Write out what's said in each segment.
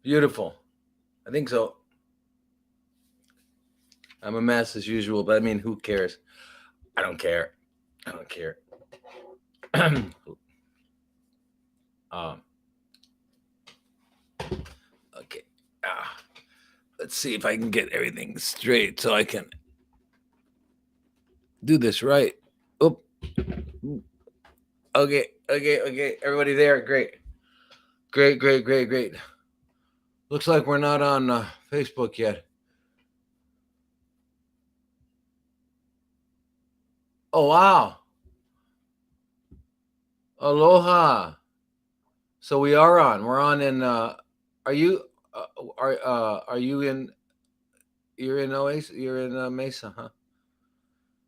Beautiful. I think so. I'm a mess as usual, but I mean, who cares? I don't care. I don't care. um, okay. Ah, let's see if I can get everything straight so I can do this right. Oop. Okay. Okay. Okay. Everybody there? Great. Great. Great. Great. Great. Looks like we're not on Facebook yet. Oh wow. Aloha. So we are on. We're on in. Are you? Uh, are you in? You're in Oasis. You're in Mesa, huh?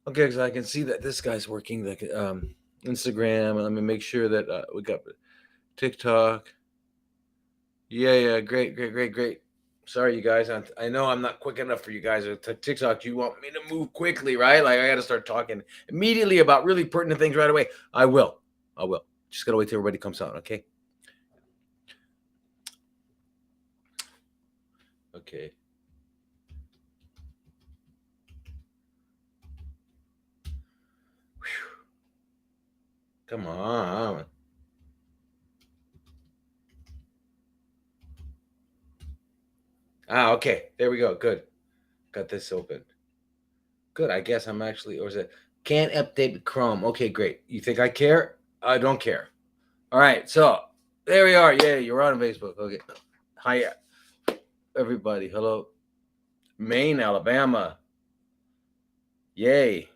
Okay, because I can see that this guy's working the Instagram, and let me make sure that we got TikTok. Yeah, yeah, great, great, great, great. Sorry, you guys. I know I'm not quick enough for you guys. TikTok, you want me to move quickly, right? Like I got to start talking immediately about really pertinent things right away. I will. I will. Just gotta wait till everybody comes out. Okay. Okay. Whew. Come on. Ah, okay. There we go. Good. Got this open. Good. I guess I'm actually, or is it can't update Chrome? Okay, great. You think I care? I don't care. All right. So there we are. Yeah, you're on Facebook. Okay. Hi, everybody. Hello. Maine, Alabama. Yay.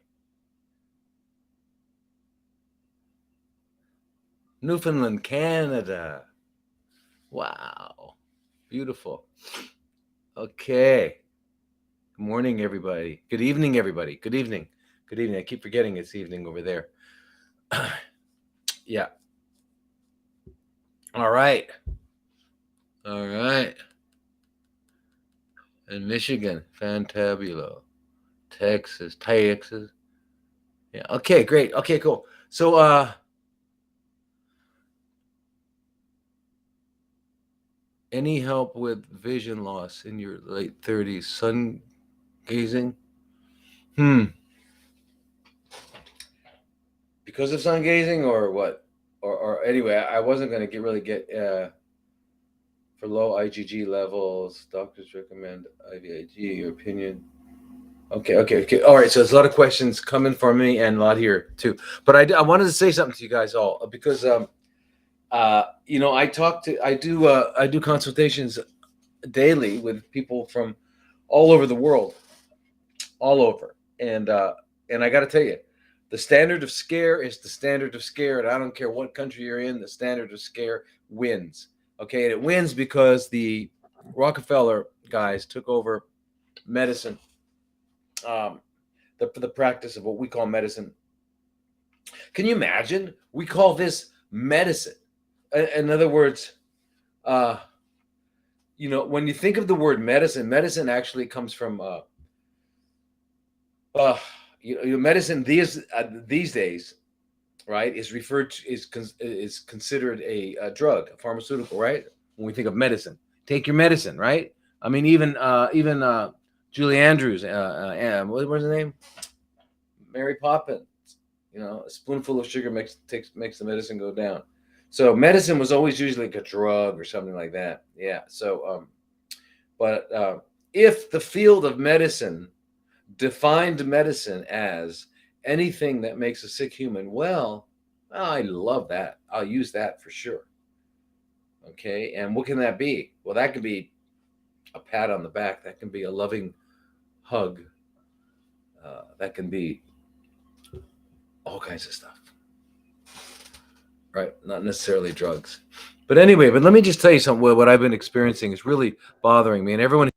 Newfoundland, Canada. Wow. Beautiful. Okay. Good morning, everybody. Good evening, everybody. Good evening. Good evening. I keep forgetting it's evening over there. Yeah. All right. All right. In Michigan, fantabulo. Texas. Yeah. Okay, great. Okay, cool. So any help with vision loss in your late 30s? Sun gazing? Hmm. Because of sun gazing or what? Or anyway, I wasn't going to get for low IgG levels. Doctors recommend IVIG. Your opinion? Okay. All right. So there's a lot of questions coming from me and a lot here too. But I wanted to say something to you guys all because I do consultations daily with people from all over the world, all over, and I got to tell you, the standard of scare is the standard of scare, and I don't care what country you're in, the standard of scare wins. Okay, and it wins because the Rockefeller guys took over medicine, um, the practice of what we call medicine. Can you imagine? We call this medicine. In other words, uh, when you think of the word medicine, medicine actually comes from uh, medicine these days, right, is referred to is considered a drug, a pharmaceutical, right? When we think of medicine, take your medicine, right? I mean, even Julie Andrews, what was her name? Mary Poppins. A spoonful of sugar makes the medicine go down. So medicine was always usually like a drug or something like that. Yeah. So, but if the field of medicine defined medicine as anything that makes a sick human well, I love that. I'll use that for sure. Okay. And what can that be? Well, that could be a pat on the back. That can be a loving hug. That can be all kinds of stuff, right? Not necessarily drugs. But anyway, let me just tell you something. What I've been experiencing is really bothering me. And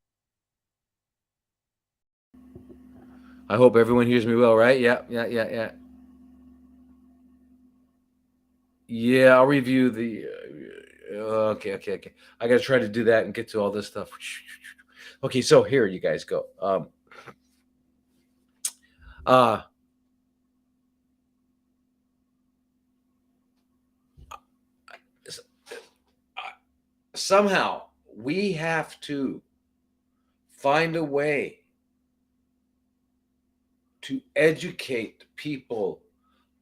I hope everyone hears me well, right? Yeah. Yeah, I'll review the. Okay. I got to try to do that and get to all this stuff. Okay, so here you guys go. Uh, Somehow we have to find a way to educate people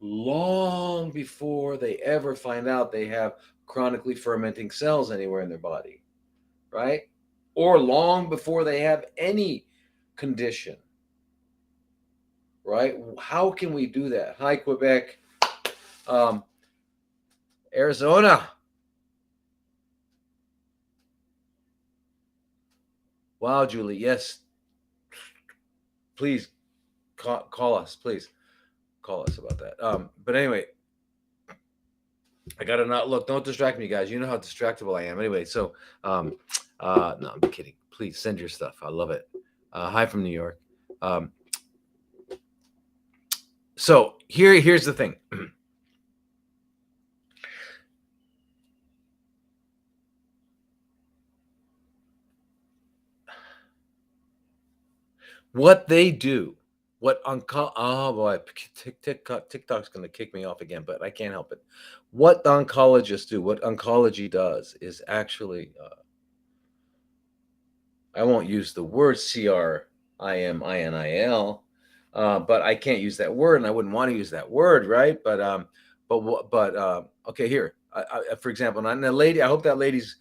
long before they ever find out they have chronically fermenting cells anywhere in their body, right? Or long before they have any condition, right? How can we do that? Hi, Quebec. Um, Arizona. Wow, Julie. Yes. Please call us. Please call us about that. But anyway, I gotta not look. Don't distract me, guys. You know how distractible I am. Anyway, so no, I'm kidding. Please send your stuff. I love it. Hi from New York. So here's the thing. What they do, oh boy, TikTok's gonna kick me off again, but I can't help it. What the oncologists do, what oncology does, is actually I won't use the word CRIMINIL, but I can't use that word, and I wouldn't want to use that word, right? Okay, here, for example, and the lady, I hope that lady's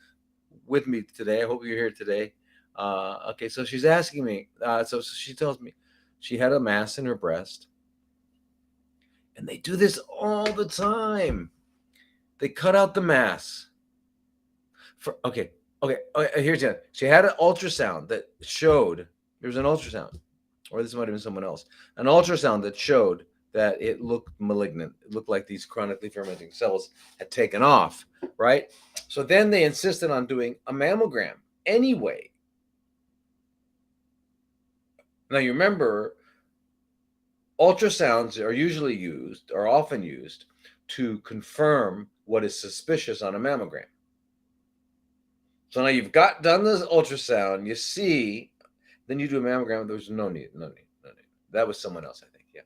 with me today. I hope you're here today. Okay, so she's asking me. So she tells me she had a mass in her breast, and they do this all the time. They cut out the mass. Okay. Here's it. She had an ultrasound that showed there was an ultrasound, or this might have been someone else. An ultrasound that showed that it looked malignant. It looked like these chronically fermenting cells had taken off, right? So then they insisted on doing a mammogram anyway. Now you remember, ultrasounds are often used to confirm what is suspicious on a mammogram. So now you've done this ultrasound, you see, then you do a mammogram. There's no need. That was someone else, I think. Yeah.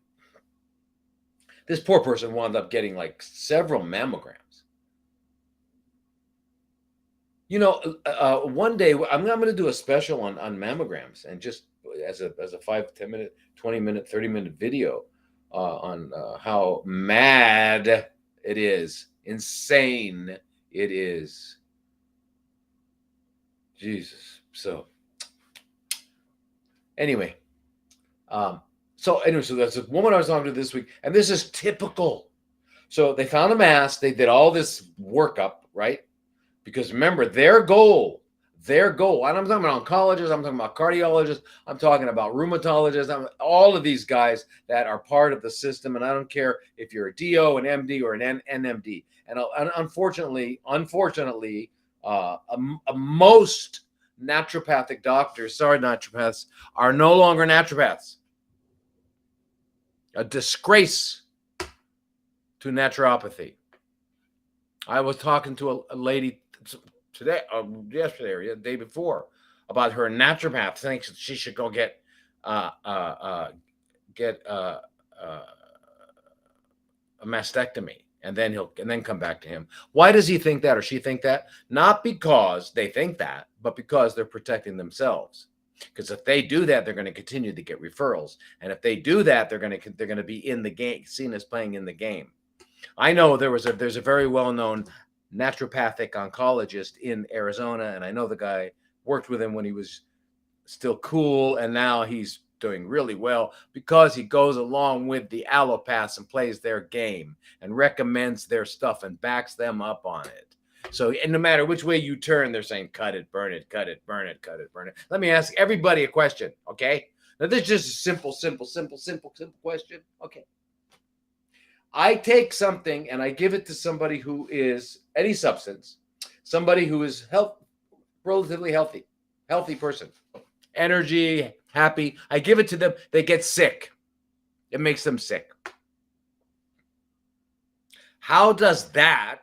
This poor person wound up getting like several mammograms. You know, one day I'm going to do a special on mammograms, and just as a 5, 10 minute, 20 minute, 30-minute video on how mad it is, insane it is. Jesus. So anyway, so that's a woman I was talking to this week, and this is typical. So they found a mass. They did all this workup, right? Because remember, their goal, and I'm talking about oncologists, I'm talking about cardiologists, I'm talking about rheumatologists, all of these guys that are part of the system. And I don't care if you're a DO, an MD, or an NMD. And unfortunately, most naturopathic doctors, naturopaths, are no longer naturopaths. A disgrace to naturopathy. I was talking to a lady today, yesterday, or the day before, about her naturopath thinks she should go get a mastectomy, and then come back to him. Why does he think that, or she think that? Not because they think that, but because they're protecting themselves. Because if they do that, they're going to continue to get referrals, and if they do that, they're going to be in the game, seen as playing in the game. I know there's a very well-known naturopathic oncologist in Arizona, and I know the guy, worked with him when he was still cool, and now he's doing really well because he goes along with the allopaths and plays their game and recommends their stuff and backs them up on it. So, and no matter which way you turn, they're saying, cut it, burn it, cut it, burn it, cut it, burn it. Let me ask everybody a question, okay? Now, this is just a simple question, okay? I take something and I give it to somebody who is any substance, somebody who is relatively healthy person, energy, happy. I give it to them. They get sick. It makes them sick. How does that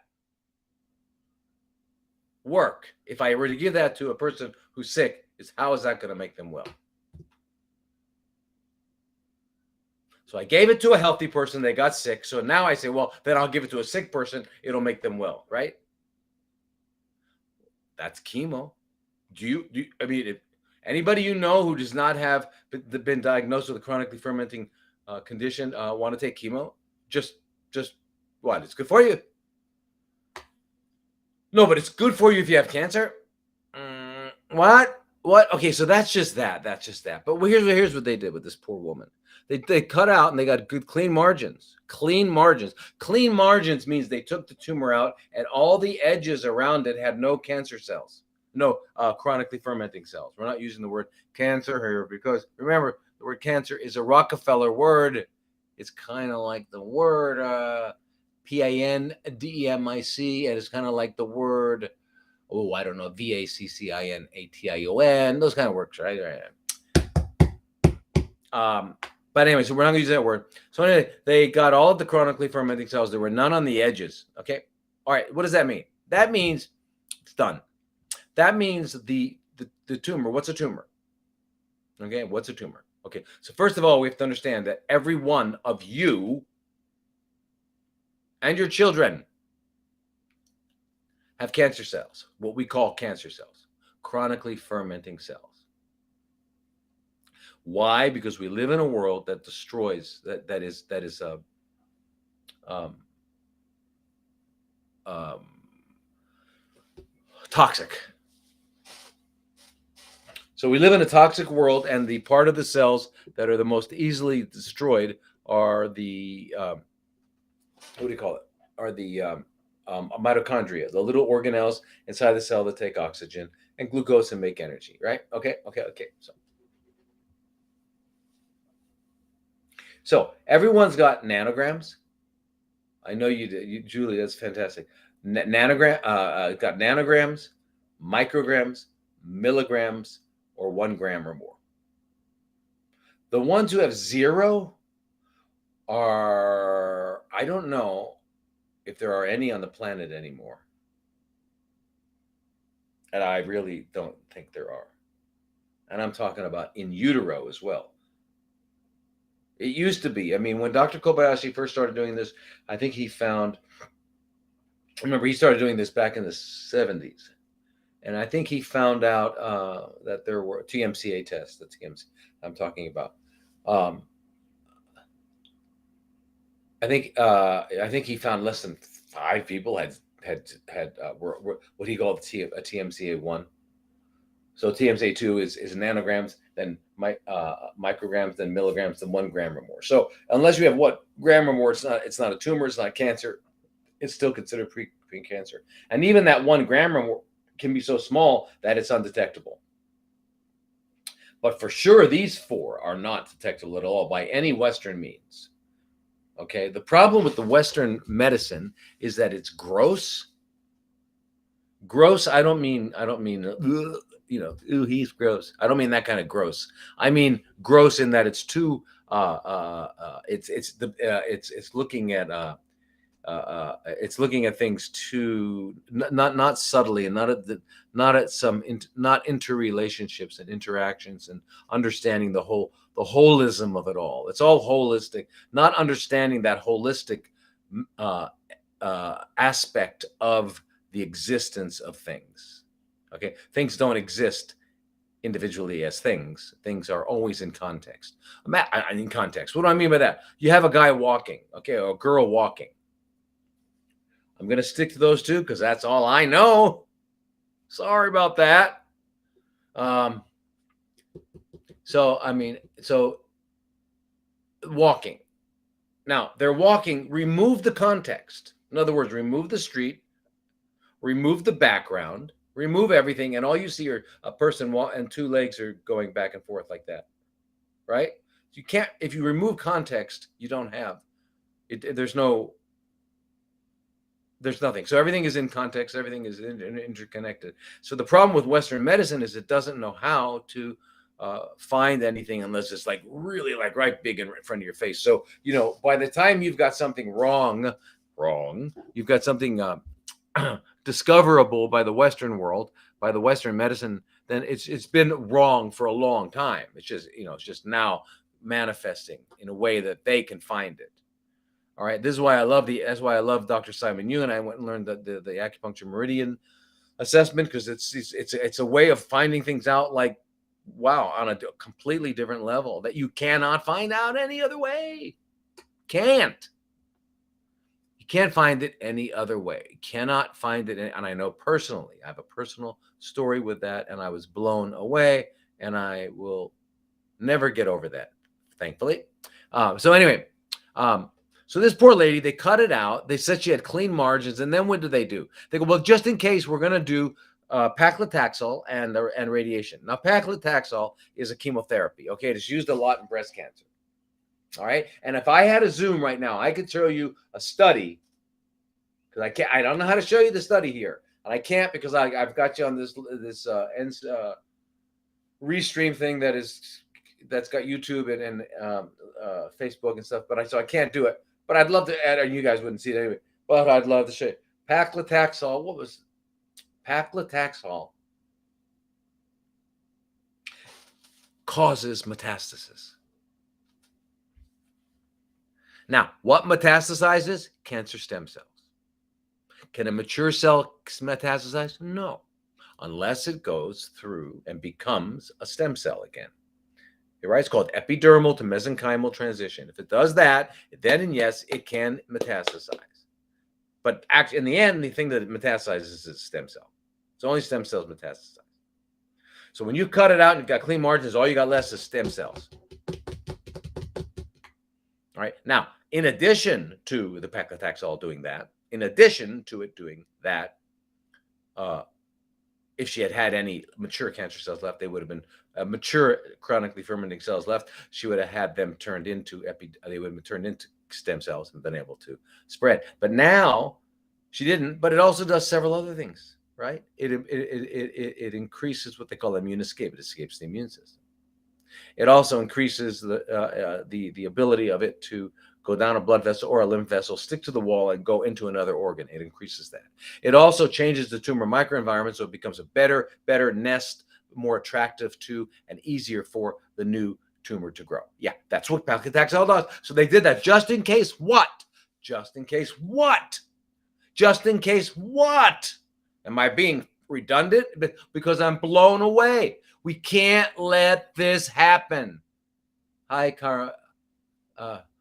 work? If I were to give that to a person who's sick, how is that going to make them well? So I gave it to a healthy person. They got sick. So now I say, well, then I'll give it to a sick person. It'll make them well, right? That's chemo. I mean, if anybody you know who does not have been diagnosed with a chronically fermenting condition want to take chemo? Just, just what? It's good for you. No, but it's good for you if you have cancer. What? What? Okay, so that's just that. That's just that. But here's what they did with this poor woman. They cut out and they got good clean margins. Clean margins. Clean margins means they took the tumor out and all the edges around it had no cancer cells, no chronically fermenting cells. We're not using the word cancer here because remember the word cancer is a Rockefeller word. It's kind of like the word PINDEMIC, and it's kind of like the word I don't know, VACCINATION, those kind of works, right? But anyway, so we're not going to use that word. So anyway, they got all of the chronically fermenting cells. There were none on the edges. Okay. All right. What does that mean? That means it's done. That means the tumor. What's a tumor? Okay. What's a tumor? Okay. So first of all, we have to understand that every one of you and your children have cancer cells, what we call cancer cells, chronically fermenting cells. Why? Because we live in a world that destroys, that is toxic. So we live in a toxic world, and the part of the cells that are the most easily destroyed are the what do you call it? Are the mitochondria, the little organelles inside the cell that take oxygen and glucose and make energy, right? Okay. So everyone's got nanograms. I know you did, Julie. That's fantastic. Got nanograms, micrograms, milligrams, or 1 gram or more. The ones who have 0 are, I don't know if there are any on the planet anymore. And I really don't think there are. And I'm talking about in utero as well. It used to be. I mean, when Dr. Kobayashi first started doing this, I think he found, remember, he started doing this back in the 70s. And I think he found out that there were TMCA tests, the TMC I'm talking about. I think he found less than 5 people had were what he called a TMCA1. So TMCA2 is nanograms, then micrograms, then milligrams, then 1 gram or more. So unless you have 1 gram or more, it's not a tumor, it's not cancer. It's still considered pre-cancer. And even that 1 gram or more can be so small that it's undetectable. But for sure, these 4 are not detectable at all by any Western means. Okay, the problem with the Western medicine is that it's gross. Gross. I don't mean he's gross. I don't mean that kind of gross. I mean gross in that it's too. It's looking at it's looking at things too not subtly and not interrelationships and interactions and understanding the holism of it all. It's all holistic, not understanding that holistic aspect of the existence of things. Okay, things don't exist individually as things. Things are always in context. In context. What do I mean by that? You have a guy walking, okay, or a girl walking. I'm going to stick to those 2 because that's all I know. Sorry about that. So walking. Now, they're walking, remove the context. In other words, remove the street, remove the background, remove everything, and all you see are a person and 2 legs are going back and forth like that, right? You can't, if you remove context, you don't have it. There's nothing. So everything is in context. Everything is interconnected. So the problem with Western medicine is it doesn't know how to find anything unless it's like really like right big in front of your face. So, by the time you've got something wrong, you've got something discoverable by the Western world, by the Western medicine, then it's been wrong for a long time. It's just now manifesting in a way that they can find it. All right. That's why I love Dr. Simon Yu, and I went and learned the acupuncture meridian assessment because it's a way of finding things out, like, wow, on a completely different level that you cannot find out any other way. Can't. You can't find it any other way. You cannot find it. And I know personally, I have a personal story with that, and I was blown away, and I will never get over that, thankfully. So anyway, so this poor lady, they cut it out. They said she had clean margins, and then what do? They go, well, just in case, we're going to do paclitaxel and radiation. Now, paclitaxel is a chemotherapy. Okay, it's used a lot in breast cancer. All right, and if I had a Zoom right now, I could show you a study, because I don't know how to show you the study here, and I can't because I've got you on this restream thing that's got YouTube and Facebook and stuff, so I can't do it. But I'd love to add, and you guys wouldn't see it anyway. But I'd love to show you paclitaxel. What was paclitaxel? Causes metastasis. Now, what metastasizes? Cancer stem cells. Can a mature cell metastasize? No, unless it goes through and becomes a stem cell again. Right? It's called epidermal to mesenchymal transition. If it does that, then and yes, it can metastasize. But actually, in the end, the thing that metastasizes is stem cell. It's only stem cells metastasize. So when you cut it out and you've got clean margins, all you got left is stem cells. All right. Now, in addition to the paclitaxel doing that, if she had any mature cancer cells left, they would have been mature chronically fermenting cells left. She would have had them turned into they would have been turned into stem cells and been able to spread. But now she didn't. But it also does several other things, right? It increases what they call immune escape. It escapes the immune system. It also increases the ability of it to go down a blood vessel or a lymph vessel, stick to the wall, and go into another organ. It increases that. It also changes the tumor microenvironment, so it becomes a better nest, more attractive to and easier for the new tumor to grow. Yeah, that's what paclitaxel does. So they did that just in case what? Just in case what? Just in case what? Am I being redundant? Because I'm blown away. We can't let this happen. Hi,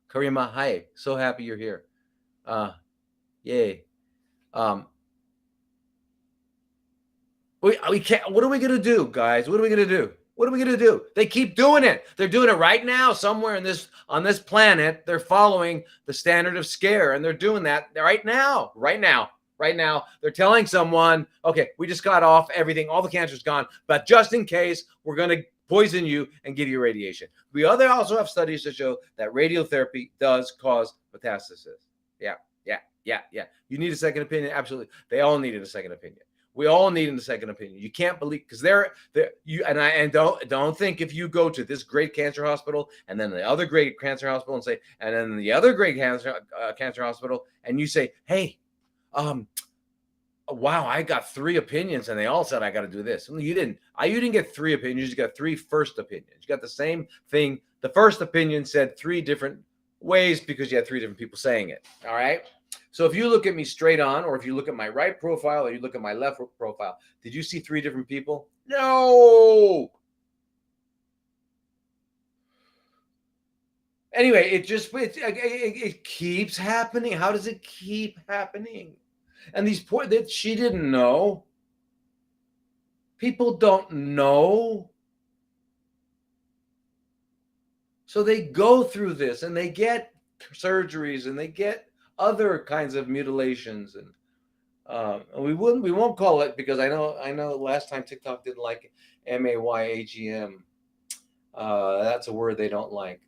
Karima, hi. So happy you're here. Yay. We can't. What are we gonna do, guys? What are we gonna do? What are we gonna do? They keep doing it. They're doing it right now somewhere on this planet. They're following the standard of scare, and they're doing that right now. Right now, they're telling someone, okay, we just got off everything. All the cancer's gone, but just in case, we're gonna poison you and give you radiation. We also have studies to show that radiotherapy does cause metastasis. Yeah. You need a second opinion? Absolutely. They all needed a second opinion. We all need a second opinion. You can't believe, because don't think if you go to this great cancer hospital and then the other great cancer hospital and then the other great cancer hospital, and you say, hey, wow, I got 3 opinions and they all said I got to do this. Well, you didn't get 3 opinions. You got 3 first opinions. You got the same thing. The first opinion said 3 different ways because you had 3 different people saying it. All right. So if you look at me straight on, or if you look at my right profile or you look at my left profile, did you see 3 different people? No. Anyway, it keeps happening. How does it keep happening? And that she didn't know. People don't know. So they go through this and they get surgeries and they get other kinds of mutilations, and we won't call it, because I know last time TikTok didn't like MAYAGM. That's a word they don't like.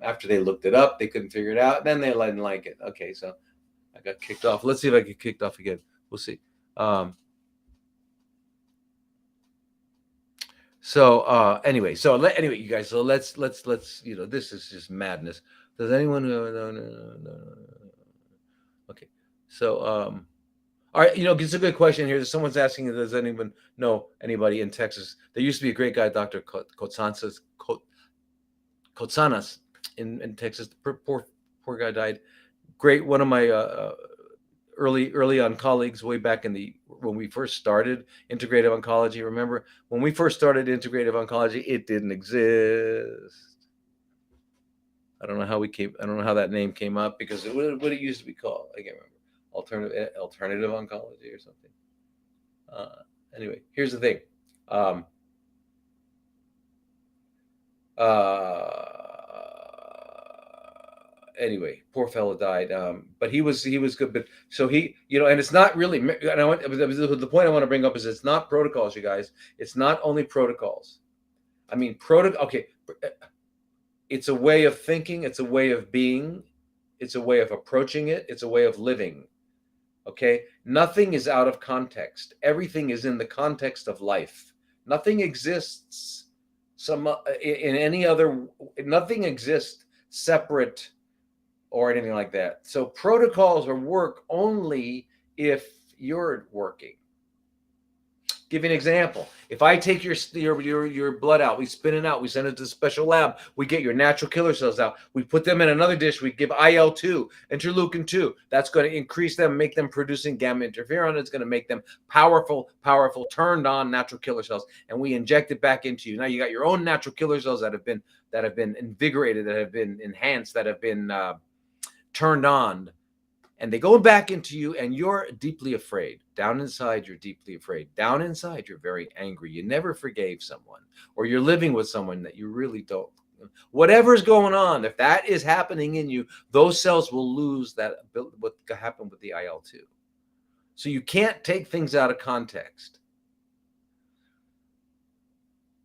After they looked it up, they couldn't figure it out. Then they didn't like it. Okay, so I got kicked off. Let's see if I get kicked off again. We'll see. Anyway, you guys. So let's this is just madness. Does anyone know? No. Okay. So all right, it's a good question here. Someone's asking, does anyone know anybody in Texas? There used to be a great guy, Dr. Kotsanas in Texas. Poor guy died. Great, one of my early on colleagues way back in the when we first started integrative oncology. Remember when we first started integrative oncology, it didn't exist. I don't know how that name came up because what it used to be called. I can't remember. Alternative oncology or something. Uh, anyway, here's the thing. Um, anyway, poor fellow died. But he was good. But so he, and it's not really. And the point I want to bring up is it's not protocols, you guys. It's not only protocols. I mean, Okay, it's a way of thinking. It's a way of being. It's a way of approaching it. It's a way of living. Okay, nothing is out of context. Everything is in the context of life. Nothing exists in any other. Nothing exists separate or anything like that. So protocols are work only if you're working. Give you an example. If I take your blood out, we spin it out, we send it to a special lab, we get your natural killer cells out, we put them in another dish, we give IL-2, interleukin 2. That's going to increase them, make them producing gamma interferon. It's going to make them powerful, turned on natural killer cells, and we inject it back into you. Now you got your own natural killer cells that have been invigorated, that have been enhanced, that have been turned on, and they go back into you, and you're deeply afraid. Down inside, you're deeply afraid. Down inside, you're very angry. You never forgave someone, or you're living with someone that you really don't. Whatever's going on, if that is happening in you, those cells will lose that, what happened with the IL-2. So you can't take things out of context.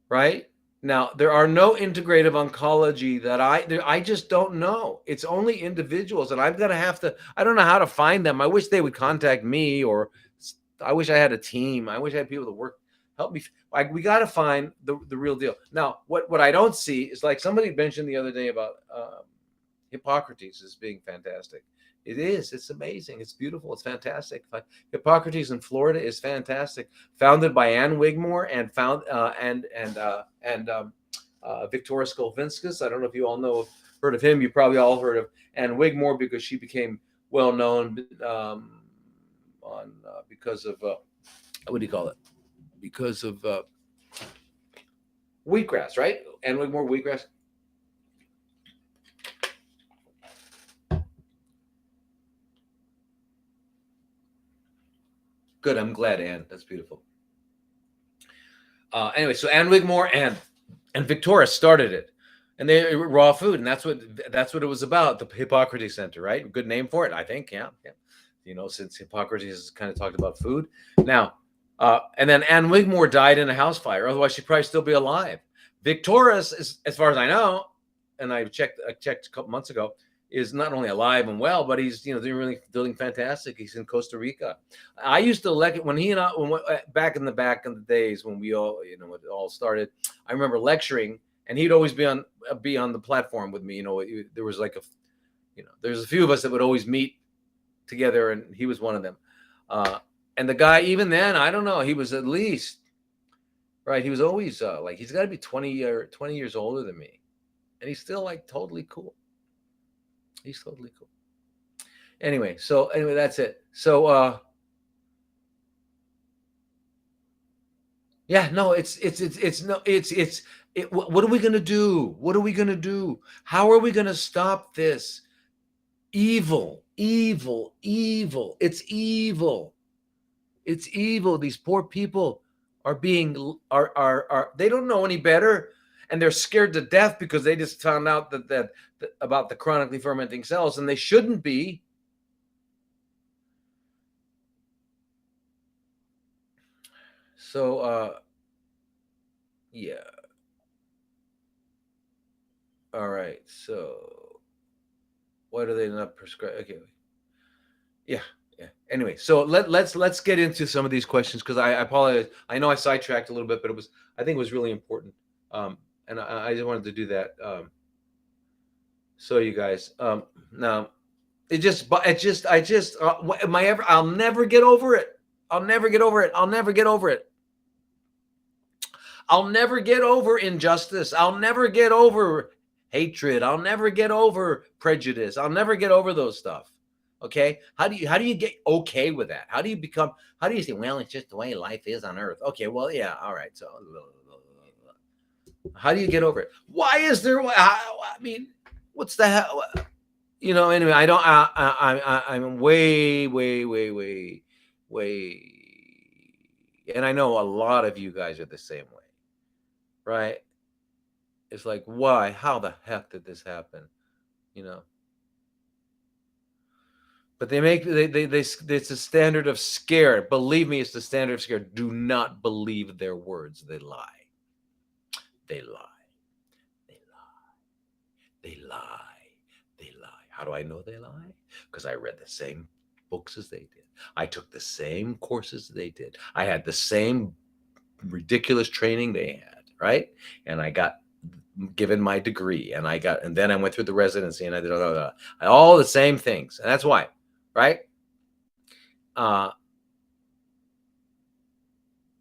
Right? Now, there are no integrative oncology that I just don't know. It's only individuals, and I'm going to have to, I don't know how to find them. I wish they would contact me, or I wish I had a team. I wish I had people to help me. Like, we got to find the real deal. Now, what I don't see is, like somebody mentioned the other day about Hippocrates as being fantastic. It is. It's amazing. It's beautiful. It's fantastic. Hippocrates in Florida is fantastic. Founded by Ann Wigmore and Victoria Skolvinskas. I don't know if you all heard of him. You probably all heard of Ann Wigmore because she became well known because of what do you call it? Because of wheatgrass, right? Ann Wigmore wheatgrass. Good. I'm glad, Anne. That's beautiful. Anyway, so Ann Wigmore and Victoria started it, and they raw food, and that's what it was about. The Hippocrates Center, right? Good name for it, I think. Yeah. Since Hippocrates has kind of talked about food. Now, and then Ann Wigmore died in a house fire. Otherwise, she'd probably still be alive. Victoria's, as far as I know, and I checked a couple months ago, is not only alive and well, but he's doing fantastic. He's in Costa Rica. I used to when he and I back in the days when we all it all started. I remember lecturing, and he'd always be on the platform with me. There was there's a few of us that would always meet together, and he was one of them. And the guy, even then, I don't know, he was at least right. He was always he's got to be 20 years older than me, and he's still totally cool. He's totally cool. Anyway, that's it. So yeah, no, what are we going to do? What are we going to do? How are we going to stop this evil? It's evil. It's evil. These poor people are they don't know any better, and they're scared to death because they just found out that about the chronically fermenting cells, and they shouldn't be. So yeah. All right. So why do they not prescribe? Okay. Yeah. Anyway, so let's get into some of these questions, because I apologize. I know I sidetracked a little bit, but I think it was really important. And I just wanted to do that. So you guys, now am I ever? I'll never get over it. I'll never get over it. I'll never get over it. I'll never get over injustice. I'll never get over hatred. I'll never get over prejudice. I'll never get over those stuff. Okay, how do you get okay with that? How do you say, well, it's just the way life is on Earth? Okay, well, yeah, all right. So how do you get over it? Why is there? I mean, what's the hell? Anyway, I don't. I'm way, and I know a lot of you guys are the same way, right? It's like, why? How the heck did this happen? You know. But it's a standard of scare. Believe me, it's the standard of scare. Do not believe their words. They lie. They lie. They lie. They lie. They lie. How do I know they lie? Because I read the same books as they did. I took the same courses they did. I had the same ridiculous training they had, right? And I got given my degree, and then I went through the residency, and I did all the same things. And that's why, right? Uh,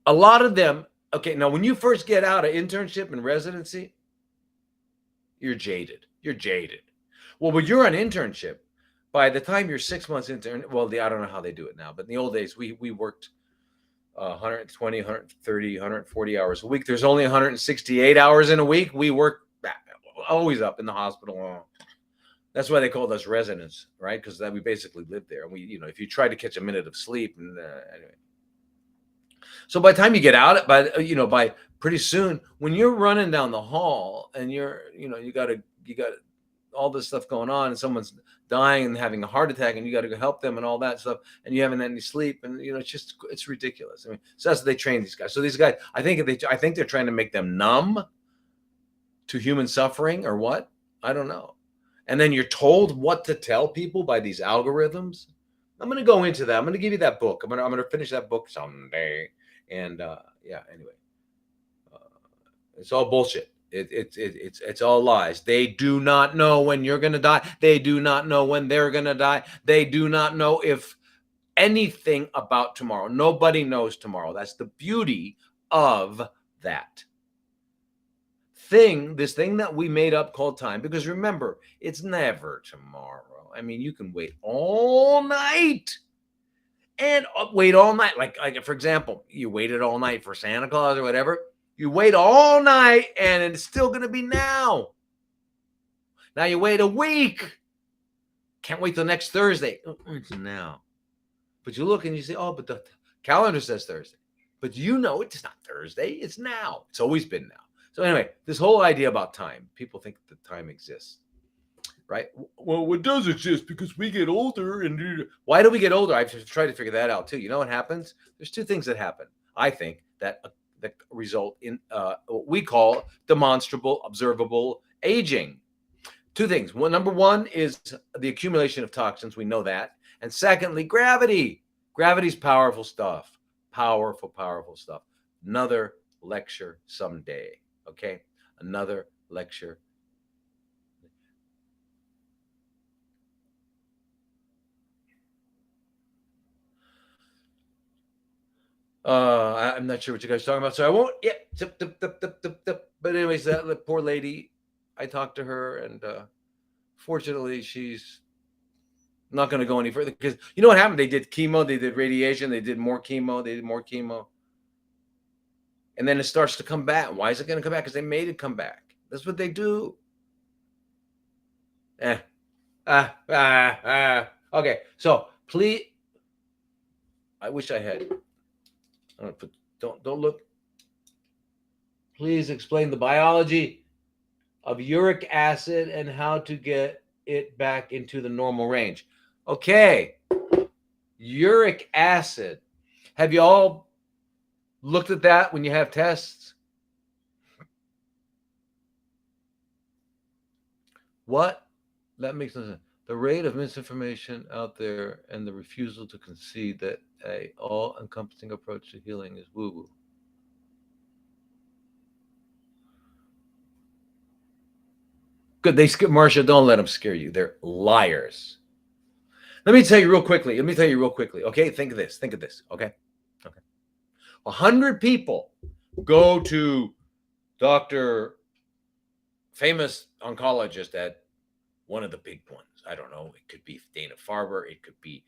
a lot of them, okay, now when you first get out of internship and residency, you're jaded. You're jaded. Well, when you're on internship, by the time you're 6 months intern, well, I don't know how they do it now, but in the old days, we worked 120, 130, 140 hours a week. There's only 168 hours in a week. We work always up in the hospital. That's why they called us residents, right? Because we basically lived there. And if you try to catch a minute of sleep, and anyway. So by the time you get out, by pretty soon, when you're running down the hall and you got all this stuff going on, and someone's dying and having a heart attack, and you got to go help them and all that stuff, and you haven't had any sleep, and it's ridiculous. I mean, so that's what they train these guys. So these guys, I think they're trying to make them numb to human suffering, or what? I don't know. And then you're told what to tell people by these algorithms. I'm going to go into that. I'm going to give you that book. I'm going to finish that book someday. And yeah, anyway, it's all bullshit. It's all lies. They do not know when you're going to die. They do not know when they're going to die. They do not know if anything about tomorrow. Nobody knows tomorrow. That's the beauty of that this thing that we made up called time. Because remember, it's never tomorrow. I mean, you can wait all night. And wait all night. Like for example, you waited all night for Santa Claus or whatever. You wait all night, and it's still going to be now. Now you wait a week. Can't wait till next Thursday. It's now. But you look and you say, oh, but the calendar says Thursday. But it's not Thursday. It's now. It's always been now. So anyway, this whole idea about time, people think that time exists. Right? Well, it does exist because we get older. And why do we get older? I've tried to figure that out too. You know what happens? There's two things that happen, I think, that result in what we call demonstrable, observable aging. Two things. Well, number one is the accumulation of toxins. We know that. And secondly, gravity. Gravity's powerful stuff. Powerful, powerful stuff. Another lecture someday. Okay? Another lecture. I'm not sure what you guys are talking about, so I won't. Yeah, but anyways, that poor lady, I talked to her, and fortunately, she's not going to go any further, because you know what happened? They did chemo, they did radiation, they did more chemo, and then it starts to come back. Why is it going to come back? Because they made it come back. That's what they do. Okay, so please, I wish I had. Don't look. Please explain the biology of uric acid and how to get it back into the normal range. Okay. Uric acid. Have you all looked at that when you have tests? What? That makes no sense. The rate of misinformation out there and the refusal to concede that a all-encompassing approach to healing is woo-woo. Good. Marcia, don't let them scare you. They're liars. Let me tell you real quickly. Okay, think of this. Okay. 100 people go to famous oncologist at one of the big ones. I don't know, it could be Dana-Farber, it could be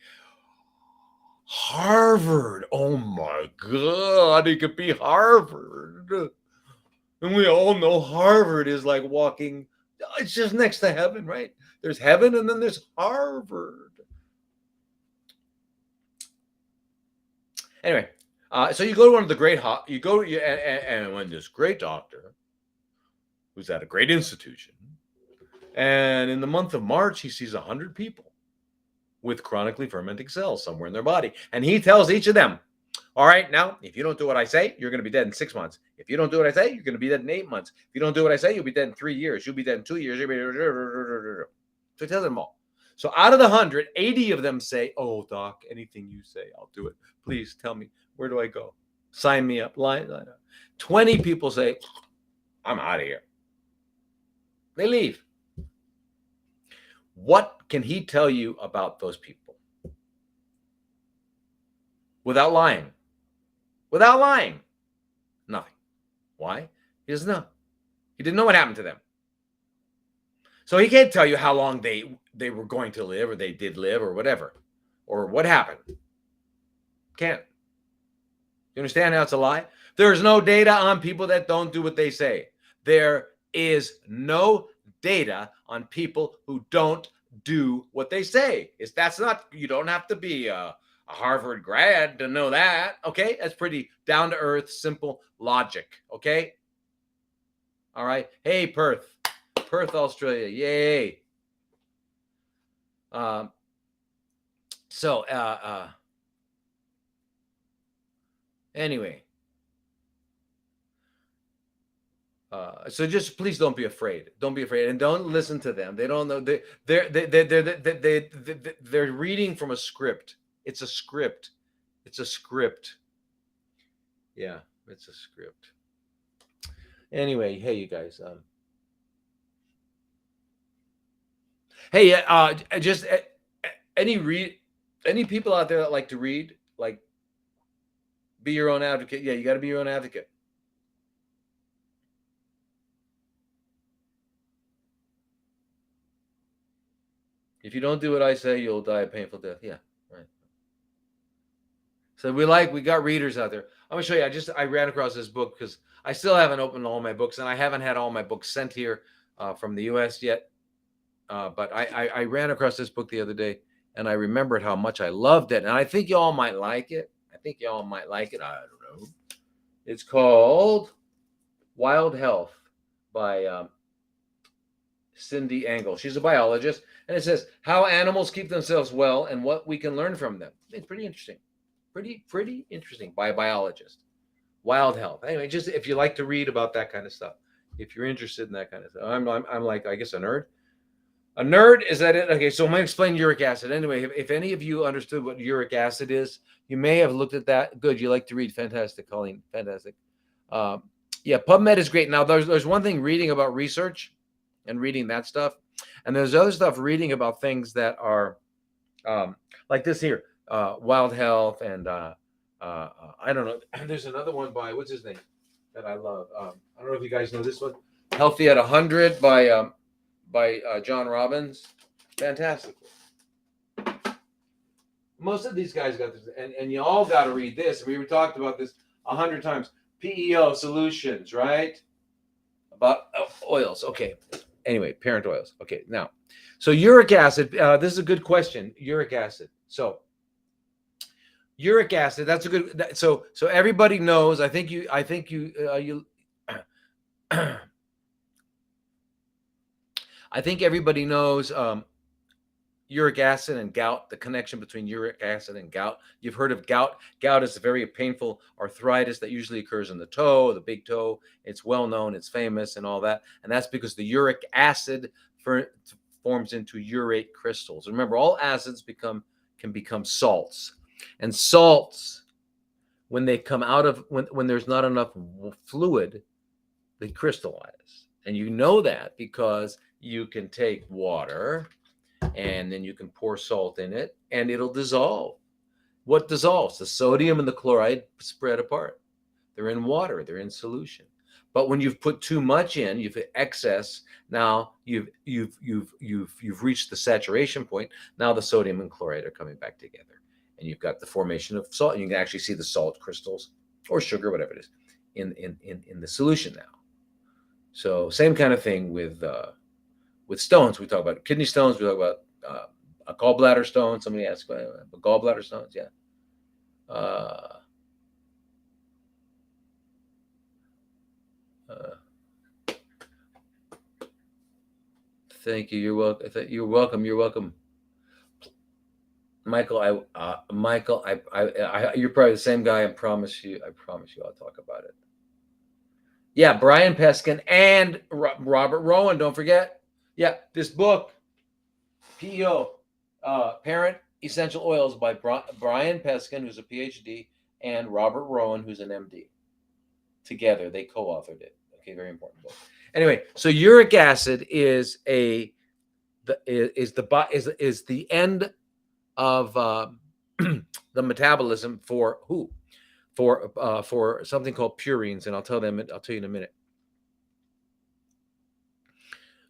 Harvard. Oh my God, it could be Harvard. And we all know Harvard is like walking, it's just next to heaven, right? There's heaven and then there's Harvard. Anyway, so you go to one of the great, and when this great doctor, who's at a great institution, and in the month of March, he sees 100 people with chronically fermenting cells somewhere in their body. And he tells each of them, all right, now, if you don't do what I say, you're going to be dead in 6 months. If you don't do what I say, you're going to be dead in 8 months. If you don't do what I say, you'll be dead in 3 years. You'll be dead in 2 years. So he tells them all. So out of the 100, 80 of them say, oh, doc, anything you say, I'll do it. Please tell me, where do I go? Sign me up. Line up. 20 people say, I'm out of here. They leave. What can he tell you about those people? Without lying. Without lying. Nothing. Why? He doesn't know. He didn't know what happened to them. So he can't tell you how long they were going to live, or they did live, or whatever, or what happened. Can't. You understand how it's a lie? There's no data on people that don't do what they say. There is no data on people who don't do what they say. That's not, you don't have to be a Harvard grad to know that. Okay, that's pretty down to earth, simple logic. Okay, all right. Hey, Perth, Australia, yay. Anyway. So just please don't be afraid. Don't be afraid, and don't listen to them. They don't know. They're reading from a script. It's a script. It's a script. Yeah, it's a script. Anyway, hey, you guys. Hey, just any people out there that like to read, like, be your own advocate. Yeah, you got to be your own advocate. If you don't do what I say, you'll die a painful death. Yeah, right. So we got readers out there. I'm gonna show you. I ran across this book because I still haven't opened all my books, and I haven't had all my books sent here from the U.S. yet. But I ran across this book the other day, and I remembered how much I loved it, and I think y'all might like it. I don't know. It's called Wild Health by Cindy Engel. She's a biologist, and it says how animals keep themselves well and what we can learn from them. It's pretty interesting. Pretty interesting, by a biologist. Wild Health. Anyway, just if you like to read about that kind of stuff, if you're interested in that kind of stuff. I'm like, I guess, a nerd. A nerd, is that it? Okay, so I'm going to explain uric acid. Anyway, if any of you understood what uric acid is, you may have looked at that. Good, you like to read. Fantastic, Colleen. Fantastic. Yeah, PubMed is great. Now, there's one thing reading about research and reading that stuff, and there's other stuff reading about things that are like this here, Wild Health, and I don't know. There's another one by, what's his name, that I love. I don't know if you guys know this one, Healthy at 100 by John Robbins. Fantastic. Most of these guys got this, and you all got to read this. We talked about this 100 times. PEO Solutions, right? About oils. Okay. Anyway, parent oils. Okay. Now, so uric acid. This is a good question. Uric acid. So uric acid. That's a good. So everybody knows. I think you. I think everybody knows uric acid and gout, the connection between uric acid and gout. You've heard of gout. Gout is a very painful arthritis that usually occurs in the toe, the big toe. It's well known, it's famous and all that. And that's because the uric acid forms into urate crystals. Remember, all acids can become salts. And salts, when they come out of, when there's not enough fluid, they crystallize. And you know that because you can take water and then you can pour salt in it and it'll dissolve. What dissolves? The sodium and the chloride spread apart. They're in water. They're in solution. But when you've put too much in, you've excess. Now you've reached the saturation point. Now the sodium and chloride are coming back together, and you've got the formation of salt. And you can actually see the salt crystals or sugar, whatever it is, in the solution now. So same kind of thing with stones. We talk about kidney stones. We talk about a gallbladder stone. Somebody asked about gallbladder stones. Yeah. Uh, uh, Thank you. You're welcome. You're welcome. You're welcome, Michael. Michael. You're probably the same guy. I promise you. I promise you. I'll talk about it. Yeah, Brian Peskin and Robert Rowan. Don't forget. Yeah, this book, PEO, Parent Essential Oils by Brian Peskin, who's a PhD, and Robert Rowan, who's an MD. Together, they co-authored it. Okay, very important book. Anyway, so uric acid is the end of the metabolism for who? For something called purines, and I'll tell you in a minute.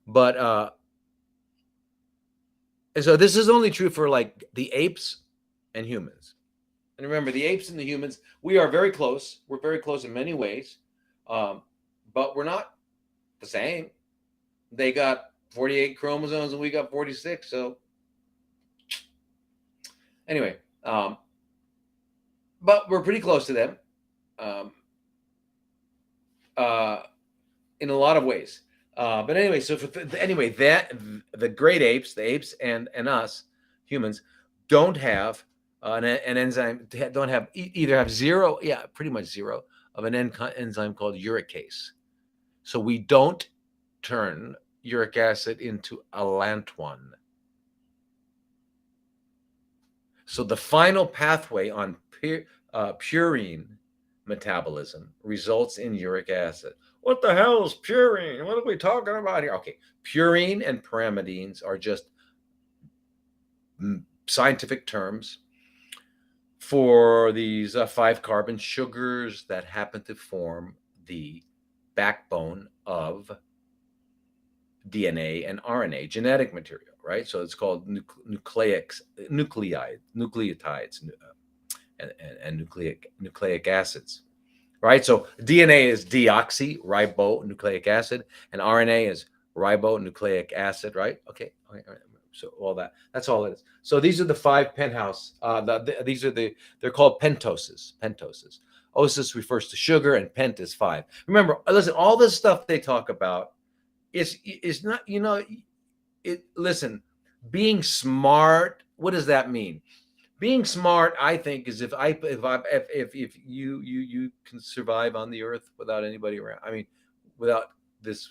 But so this is only true for like the apes and humans. And remember, the apes and the humans, we are very close. We're very close in many ways, but we're not the same. They got 48 chromosomes and we got 46. So anyway, but we're pretty close to them um, in a lot of ways. But anyway, so anyway, that the great apes, the apes and us humans don't have an enzyme. Don't have either have zero, yeah, pretty much zero of an enzyme called uricase. So we don't turn uric acid into allantoin. So the final pathway on purine metabolism results in uric acid. What the hell is purine? What are we talking about here? Okay, purine and pyrimidines are just scientific terms for these 5-carbon sugars that happen to form the backbone of DNA and RNA, genetic material, right? So it's called nucleotides, and nucleic acids, right? So DNA is deoxyribonucleic acid, and RNA is ribonucleic acid, right? Okay, all right. So all that's all it is. So these are the 5 penthouse. They're called pentoses. Pentoses. Osis refers to sugar, and pent is 5. Remember, listen, all this stuff they talk about is not, listen, being smart, what does that mean? Being smart, I think, is if you can survive on the earth without anybody around. I mean, without this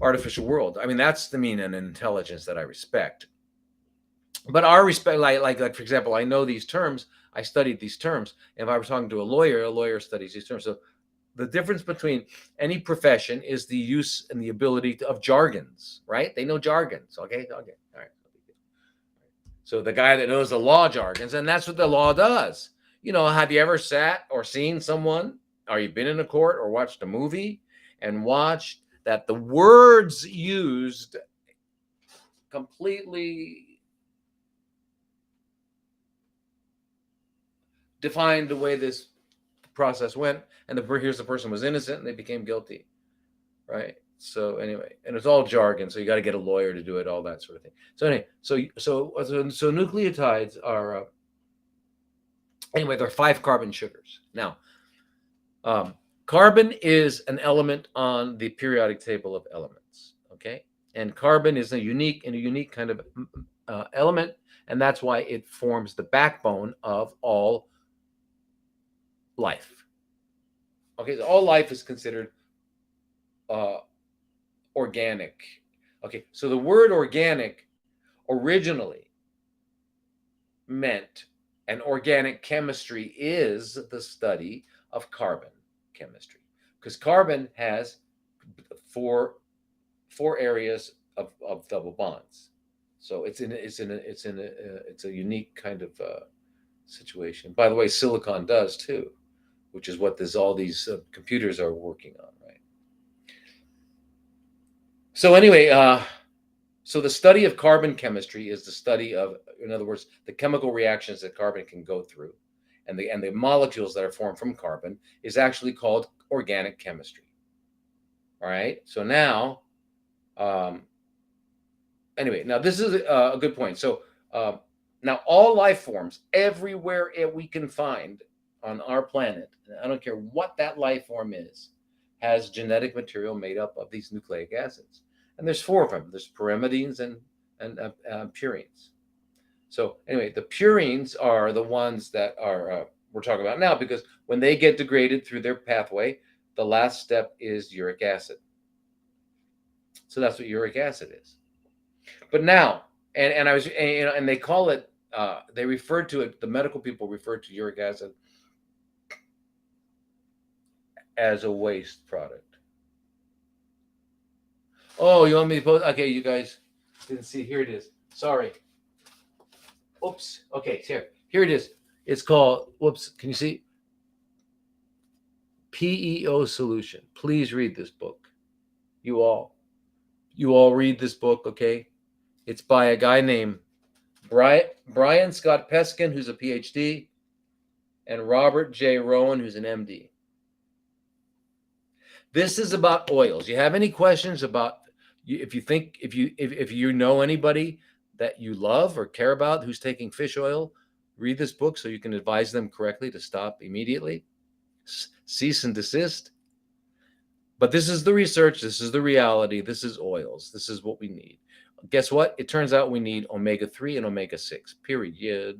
artificial world. I mean, that's the mean and intelligence that I respect. But our respect, like for example, I know these terms. I studied these terms. And if I were talking to a lawyer studies these terms. So the difference between any profession is the use and the ability of jargons, right? They know jargons. Okay. All right. So the guy that knows the law jargons, and that's what the law does. Have you ever sat or seen someone, or you've been in a court or watched a movie and watched that the words used completely defined the way this process went, and here's the person was innocent and they became guilty, right? So anyway, and it's all jargon, so you got to get a lawyer to do it, all that sort of thing. So anyway, so nucleotides are anyway, they're 5-carbon sugars. Now, carbon is an element on the periodic table of elements. Okay, and carbon is a unique kind of element, and that's why it forms the backbone of all life. Okay, so all life is considered organic. Okay, so the word organic originally meant, and organic chemistry is the study of carbon chemistry, because carbon has four areas of double bonds. So it's a unique kind of situation. By the way, silicon does too. which is what all these computers are working on, right? So anyway, so the study of carbon chemistry is the study of, in other words, the chemical reactions that carbon can go through, and the molecules that are formed from carbon is actually called organic chemistry. All right. So now, um, anyway, now this is a good point. So now all life forms everywhere we can find on our planet, I don't care what that life form is, has genetic material made up of these nucleic acids, and there's four of them. There's pyrimidines and purines. So anyway, the purines are the ones that are we're talking about now, because when they get degraded through their pathway, the last step is uric acid. So that's what uric acid is. But now, and I was, and they call it, they referred to it, the medical people referred to uric acid as a waste product. Oh, you want me to post? Okay, you guys didn't see. Here it is. Sorry. Oops. Okay, here it is. It's called, whoops, can you see? PEO Solution. Please read this book. You all read this book, okay? It's by a guy named Brian Scott Peskin, who's a PhD, and Robert J. Rowan, who's an MD. This is about oils. You have any questions about, if you know anybody that you love or care about who's taking fish oil, read this book so you can advise them correctly to stop immediately. Cease and desist. But this is the research. This is the reality. This is oils. This is what we need. Guess what? It turns out we need omega-3 and omega-6. Period.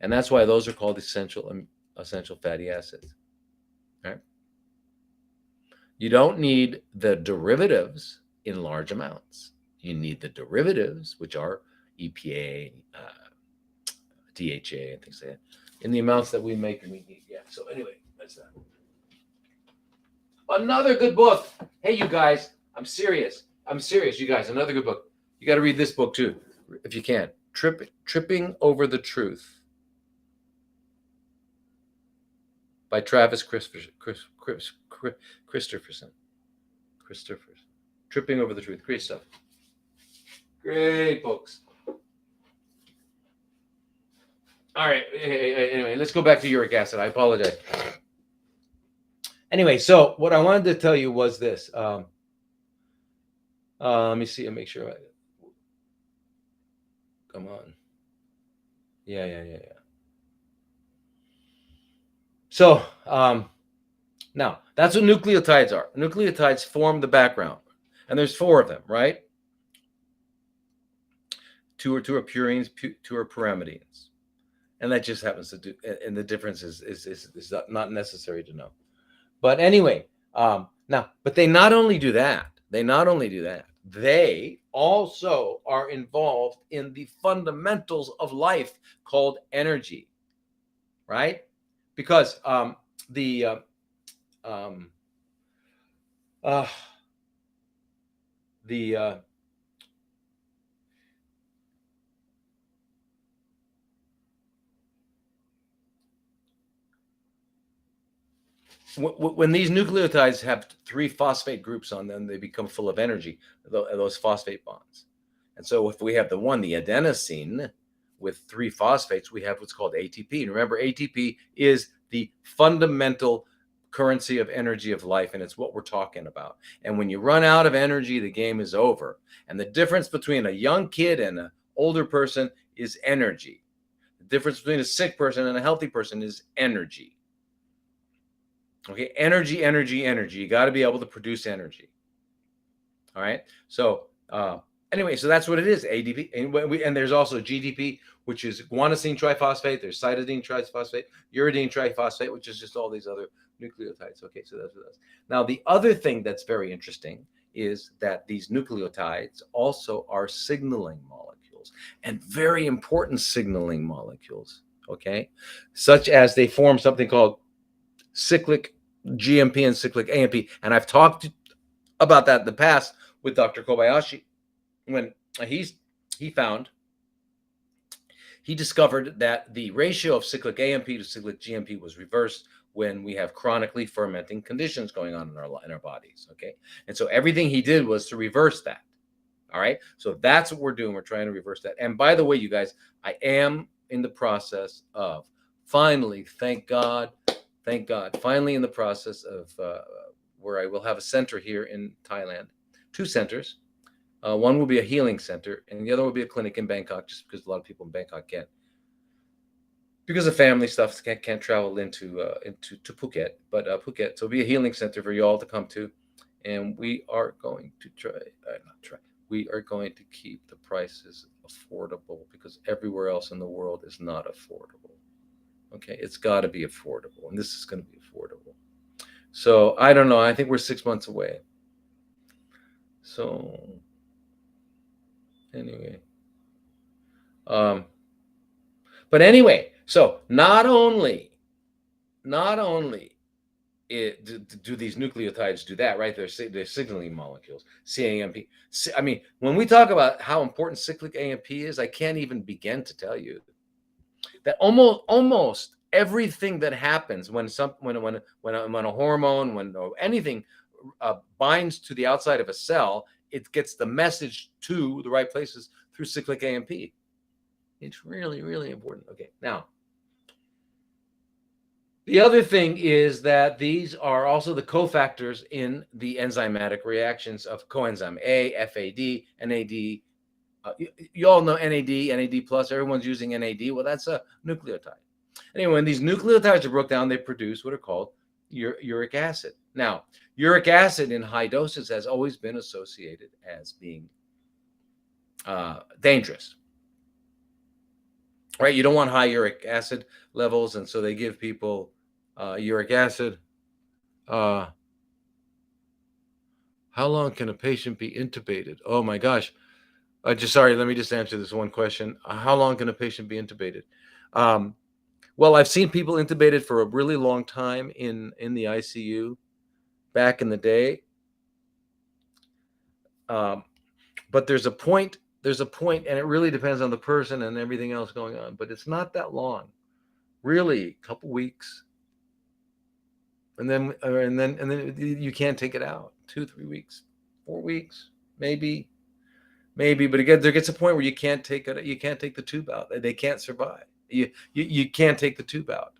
And that's why those are called essential fatty acids. All right? You don't need the derivatives in large amounts. You need the derivatives, which are EPA, DHA, and things like that, in the amounts that we make and we need. Yeah. So anyway, that's that. Another good book. Hey, you guys, I'm serious, you guys. Another good book. You got to read this book too, if you can. Tripping Over the Truth by Travis Christopherson. Tripping Over the Truth. Great stuff. Great books. All right. Anyway, let's go back to uric acid. I apologize. Anyway, so what I wanted to tell you was this. Let me see and make sure. Come on. Yeah. So now that's what nucleotides are. Nucleotides form the background, and there's four of them, right? Two are purines, two are pyrimidines, and that just happens to do. And the difference is not necessary to know. But anyway, but they not only do that. They also are involved in the fundamentals of life called energy, right? Because when these nucleotides have three phosphate groups on them, they become full of energy, those phosphate bonds. And so if we have the adenosine with three phosphates, we have what's called ATP. And remember, ATP is the fundamental currency of energy of life, and it's what we're talking about. And when you run out of energy, the game is over. And the difference between a young kid and an older person is energy. The difference between a sick person and a healthy person is energy. Okay, energy. You got to be able to produce energy. All right. So anyway, so that's what it is, ADP. And there's also GDP, which is guanosine triphosphate. There's cytidine triphosphate, uridine triphosphate, which is just all these other nucleotides. Okay, so that's what it is. Now, the other thing that's very interesting is that these nucleotides also are signaling molecules, and very important signaling molecules. Okay, such as they form something called cyclic GMP and cyclic AMP. And I've talked about that in the past with Dr. Kobayashi, when he he discovered that the ratio of cyclic AMP to cyclic GMP was reversed when we have chronically fermenting conditions going on in our bodies. Okay, and so everything he did was to reverse that. All right, so that's what we're doing. We're trying to reverse that. And by the way, you guys, I am in the process of finally, thank God, finally in the process of where I will have a center here in Thailand, 2 centers. One will be a healing center, and the other will be a clinic in Bangkok, just because a lot of people in Bangkok can't, because of family stuff, can't travel into Phuket. But Phuket, so it'll be a healing center for you all to come to, and we are going to we are going to keep the prices affordable, because everywhere else in the world is not affordable. Okay, it's got to be affordable, and this is going to be affordable. So I don't know. I think we're 6 months away. So anyway, but anyway, so not only do these nucleotides do that, right? They're signaling molecules, CAMP. I mean, when we talk about how important cyclic AMP is, I can't even begin to tell you that almost everything that happens when a hormone, when anything binds to the outside of a cell, it gets the message to the right places through cyclic AMP. It's really, really important. Okay, now the other thing is that these are also the cofactors in the enzymatic reactions of coenzyme A, FAD, NAD. You all know NAD plus. Everyone's using NAD. Well, that's a nucleotide. Anyway, when these nucleotides are broke down, they produce what are called uric acid. Now, uric acid in high doses has always been associated as being dangerous. Right? You don't want high uric acid levels, and so they give people uric acid. How long can a patient be intubated? Oh my gosh. Let me just answer this one question. How long can a patient be intubated? Well, I've seen people intubated for a really long time in the ICU back in the day. But there's a point, and it really depends on the person and everything else going on, but it's not that long. Really, a couple weeks. And then you can't take it out. 2-3 weeks, 4 weeks, maybe. But again, there gets a point where you can't take it. You can't take the tube out. They can't survive. You can't take the tube out.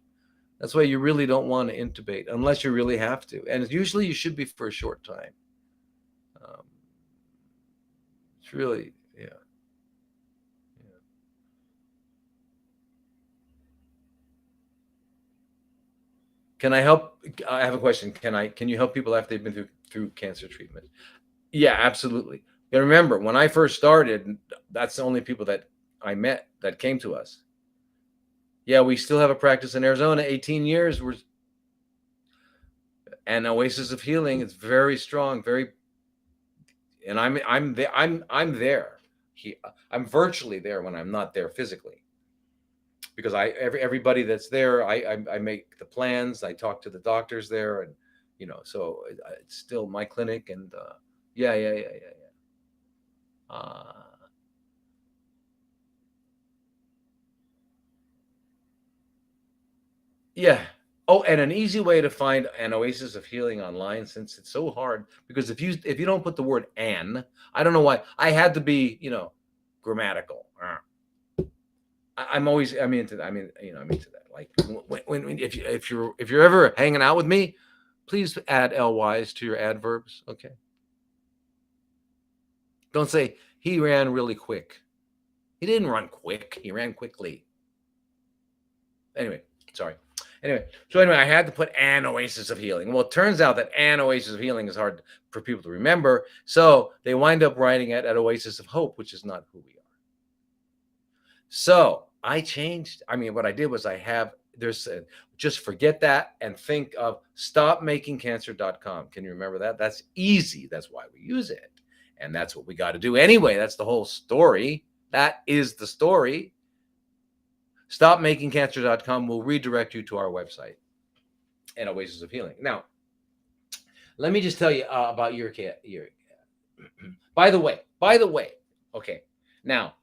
That's why you really don't want to intubate unless you really have to. And usually you should be for a short time. It's really, yeah. Can I help? I have a question. Can you help people after they've been through cancer treatment? Yeah, absolutely. And remember, when I first started, that's the only people that I met that came to us. Yeah, we still have a practice in Arizona. 18 years. And Oasis of Healing is very strong, and I'm there. I'm virtually there when I'm not there physically, because everybody that's there, I make the plans. I talk to the doctors there, and so it's still my clinic. And yeah. Yeah. Oh, and an easy way to find an Oasis of Healing online, since it's so hard, because if you don't put the word "an," I don't know why I had to be grammatical. I'm into that. Like if you're ever hanging out with me, please add LYs to your adverbs. Okay. Don't say he ran really quick. He didn't run quick. He ran quickly. Anyway, sorry. So I had to put an Oasis of Healing. Well, it turns out that an Oasis of Healing is hard for people to remember. So they wind up writing it at Oasis of Hope, which is not who we are. So I changed. What I did was just forget that and think of stopmakingcancer.com. Can you remember that? That's easy. That's why we use it. And that's what we got to do anyway. That's the whole story. That is the story. Stopmakingcancer.com will redirect you to our website and Oasis of Healing. Now, let me just tell you about uric. By the way, okay. Now,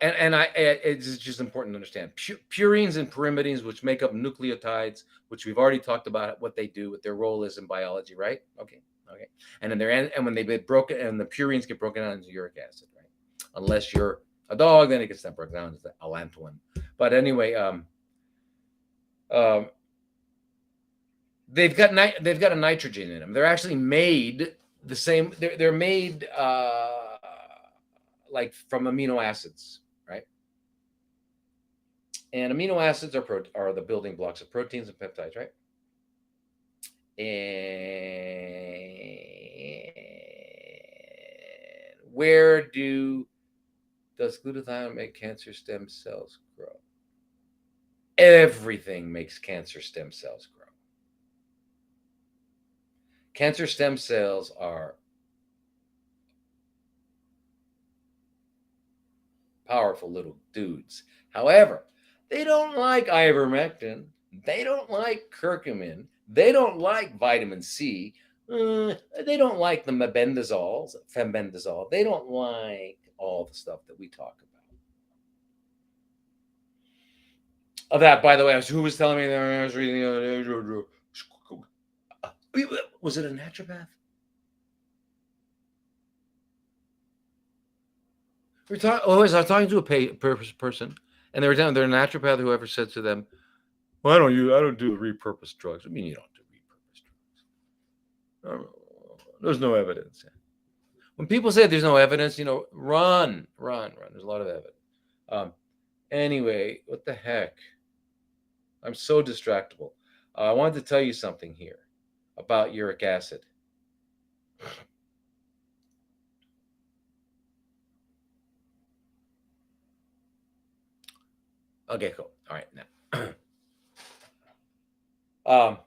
It's just important to understand purines and pyrimidines, which make up nucleotides, which we've already talked about what they do, what their role is in biology, right? Okay. And then and when they get broken, and the purines get broken down into uric acid, right? Unless you're a dog, then it gets broken down into allantoin. But anyway, um, they've got a nitrogen in them. They're actually made the same. They're made like from amino acids, right? And amino acids are the building blocks of proteins and peptides, right? And where does glutathione make cancer stem cells grow? Everything makes cancer stem cells grow. Cancer stem cells are powerful little dudes. However, they don't like ivermectin. They don't like curcumin. They don't like vitamin C. They don't like the mebendazole, fembendazole. They don't like all the stuff that we talk about. Of that, by the way, who was telling me that I was reading the other day? Was it a naturopath? I was talking to a person, and they were down. They're a naturopath. Whoever said to them, "Well, I don't do repurposed drugs." I mean, you don't do repurposed drugs. There's no evidence. When people say there's no evidence, run. There's a lot of evidence. Anyway, what the heck? I'm so distractible. I wanted to tell you something here about uric acid. Okay, cool. All right, now.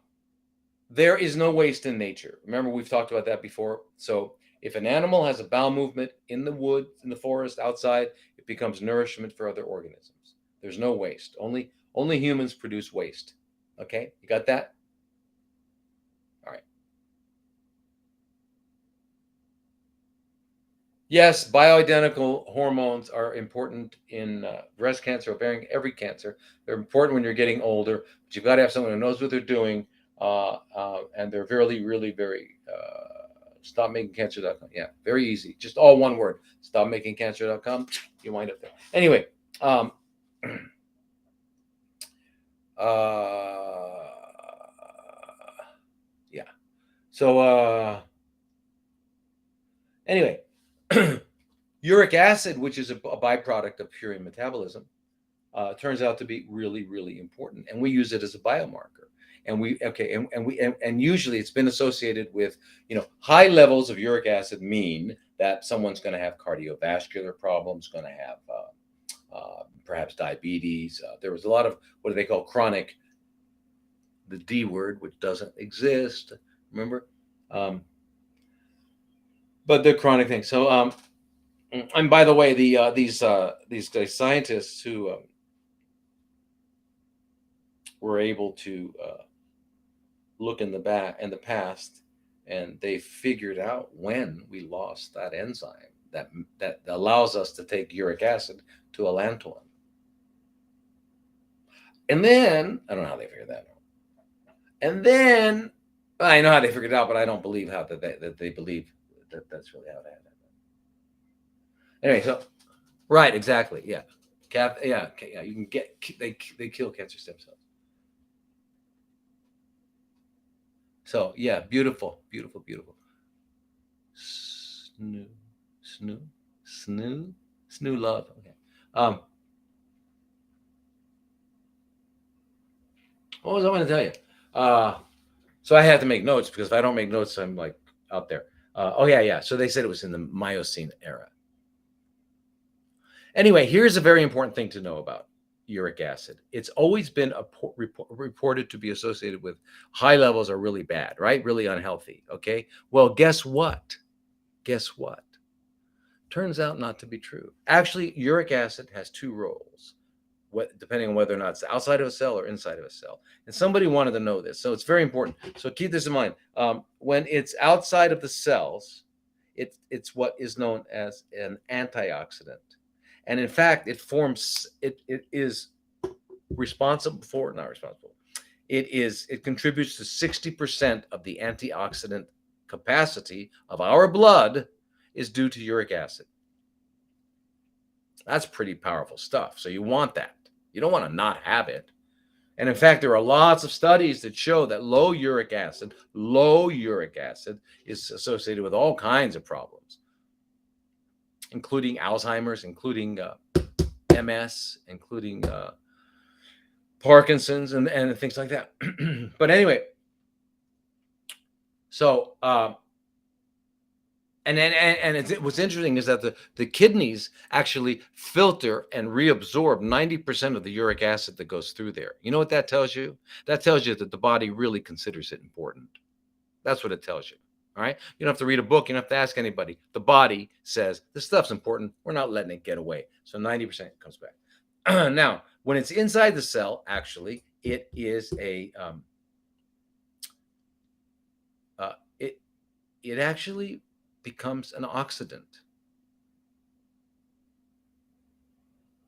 There is no waste in nature. Remember, we've talked about that before. So if an animal has a bowel movement in the woods, in the forest, outside, it becomes nourishment for other organisms. There's no waste. Only humans produce waste. Okay, you got that? All right. Yes, bioidentical hormones are important in breast cancer, ovarian, every cancer. They're important when you're getting older, but you've got to have someone who knows what they're doing, and they're really, really very. Stopmakingcancer.com. Yeah, very easy. Just all one word. Stopmakingcancer.com. You wind up there. Anyway, yeah. So anyway, uric acid, which is a byproduct of purine metabolism, turns out to be really, really important, and we use it as a biomarker. And usually it's been associated with high levels of uric acid mean that someone's going to have cardiovascular problems, going to have perhaps diabetes. There was a lot of what do they call chronic, the D word, which doesn't exist. Remember, but the chronic thing. So, and by the way, these scientists who were able to look in the past, and they figured out when we lost that enzyme that allows us to take uric acid to allantoin. And then I don't know how they figured that out. And then I know how they figured it out, but I don't believe that they believe that's really how it happened. Anyway, so right, exactly, yeah, yeah. You can get they kill cancer stem cells. So yeah, beautiful. Snoo love. Okay. What was I going to tell you? So I had to make notes because if I don't make notes, I'm like out there. Oh yeah. So they said it was in the Miocene era. Anyway, here's a very important thing to know about uric acid. It's always been reported to be associated with high levels are really bad, right? Really unhealthy. Okay. Well, guess what? Turns out not to be true. Actually, uric acid has two roles, depending on whether or not it's outside of a cell or inside of a cell. And somebody wanted to know this, so it's very important. So keep this in mind. When it's outside of the cells, it's what is known as an antioxidant. And in fact, it is responsible for, not responsible, it contributes to 60% of the antioxidant capacity of our blood is due to uric acid. That's pretty powerful stuff. So you want that. You don't want to not have it. And in fact, there are lots of studies that show that low uric acid is associated with all kinds of problems, including Alzheimer's, including MS, including Parkinson's, and things like that. But anyway, so what's interesting is that the kidneys actually filter and reabsorb 90% of the uric acid that goes through there. You know what that tells you? That tells you that the body really considers it important. That's what it tells you. All right. You don't have to read a book. You don't have to ask anybody. The body says this stuff's important. We're not letting it get away. So 90% comes back. Now, when it's inside the cell, actually, it is it actually becomes an oxidant.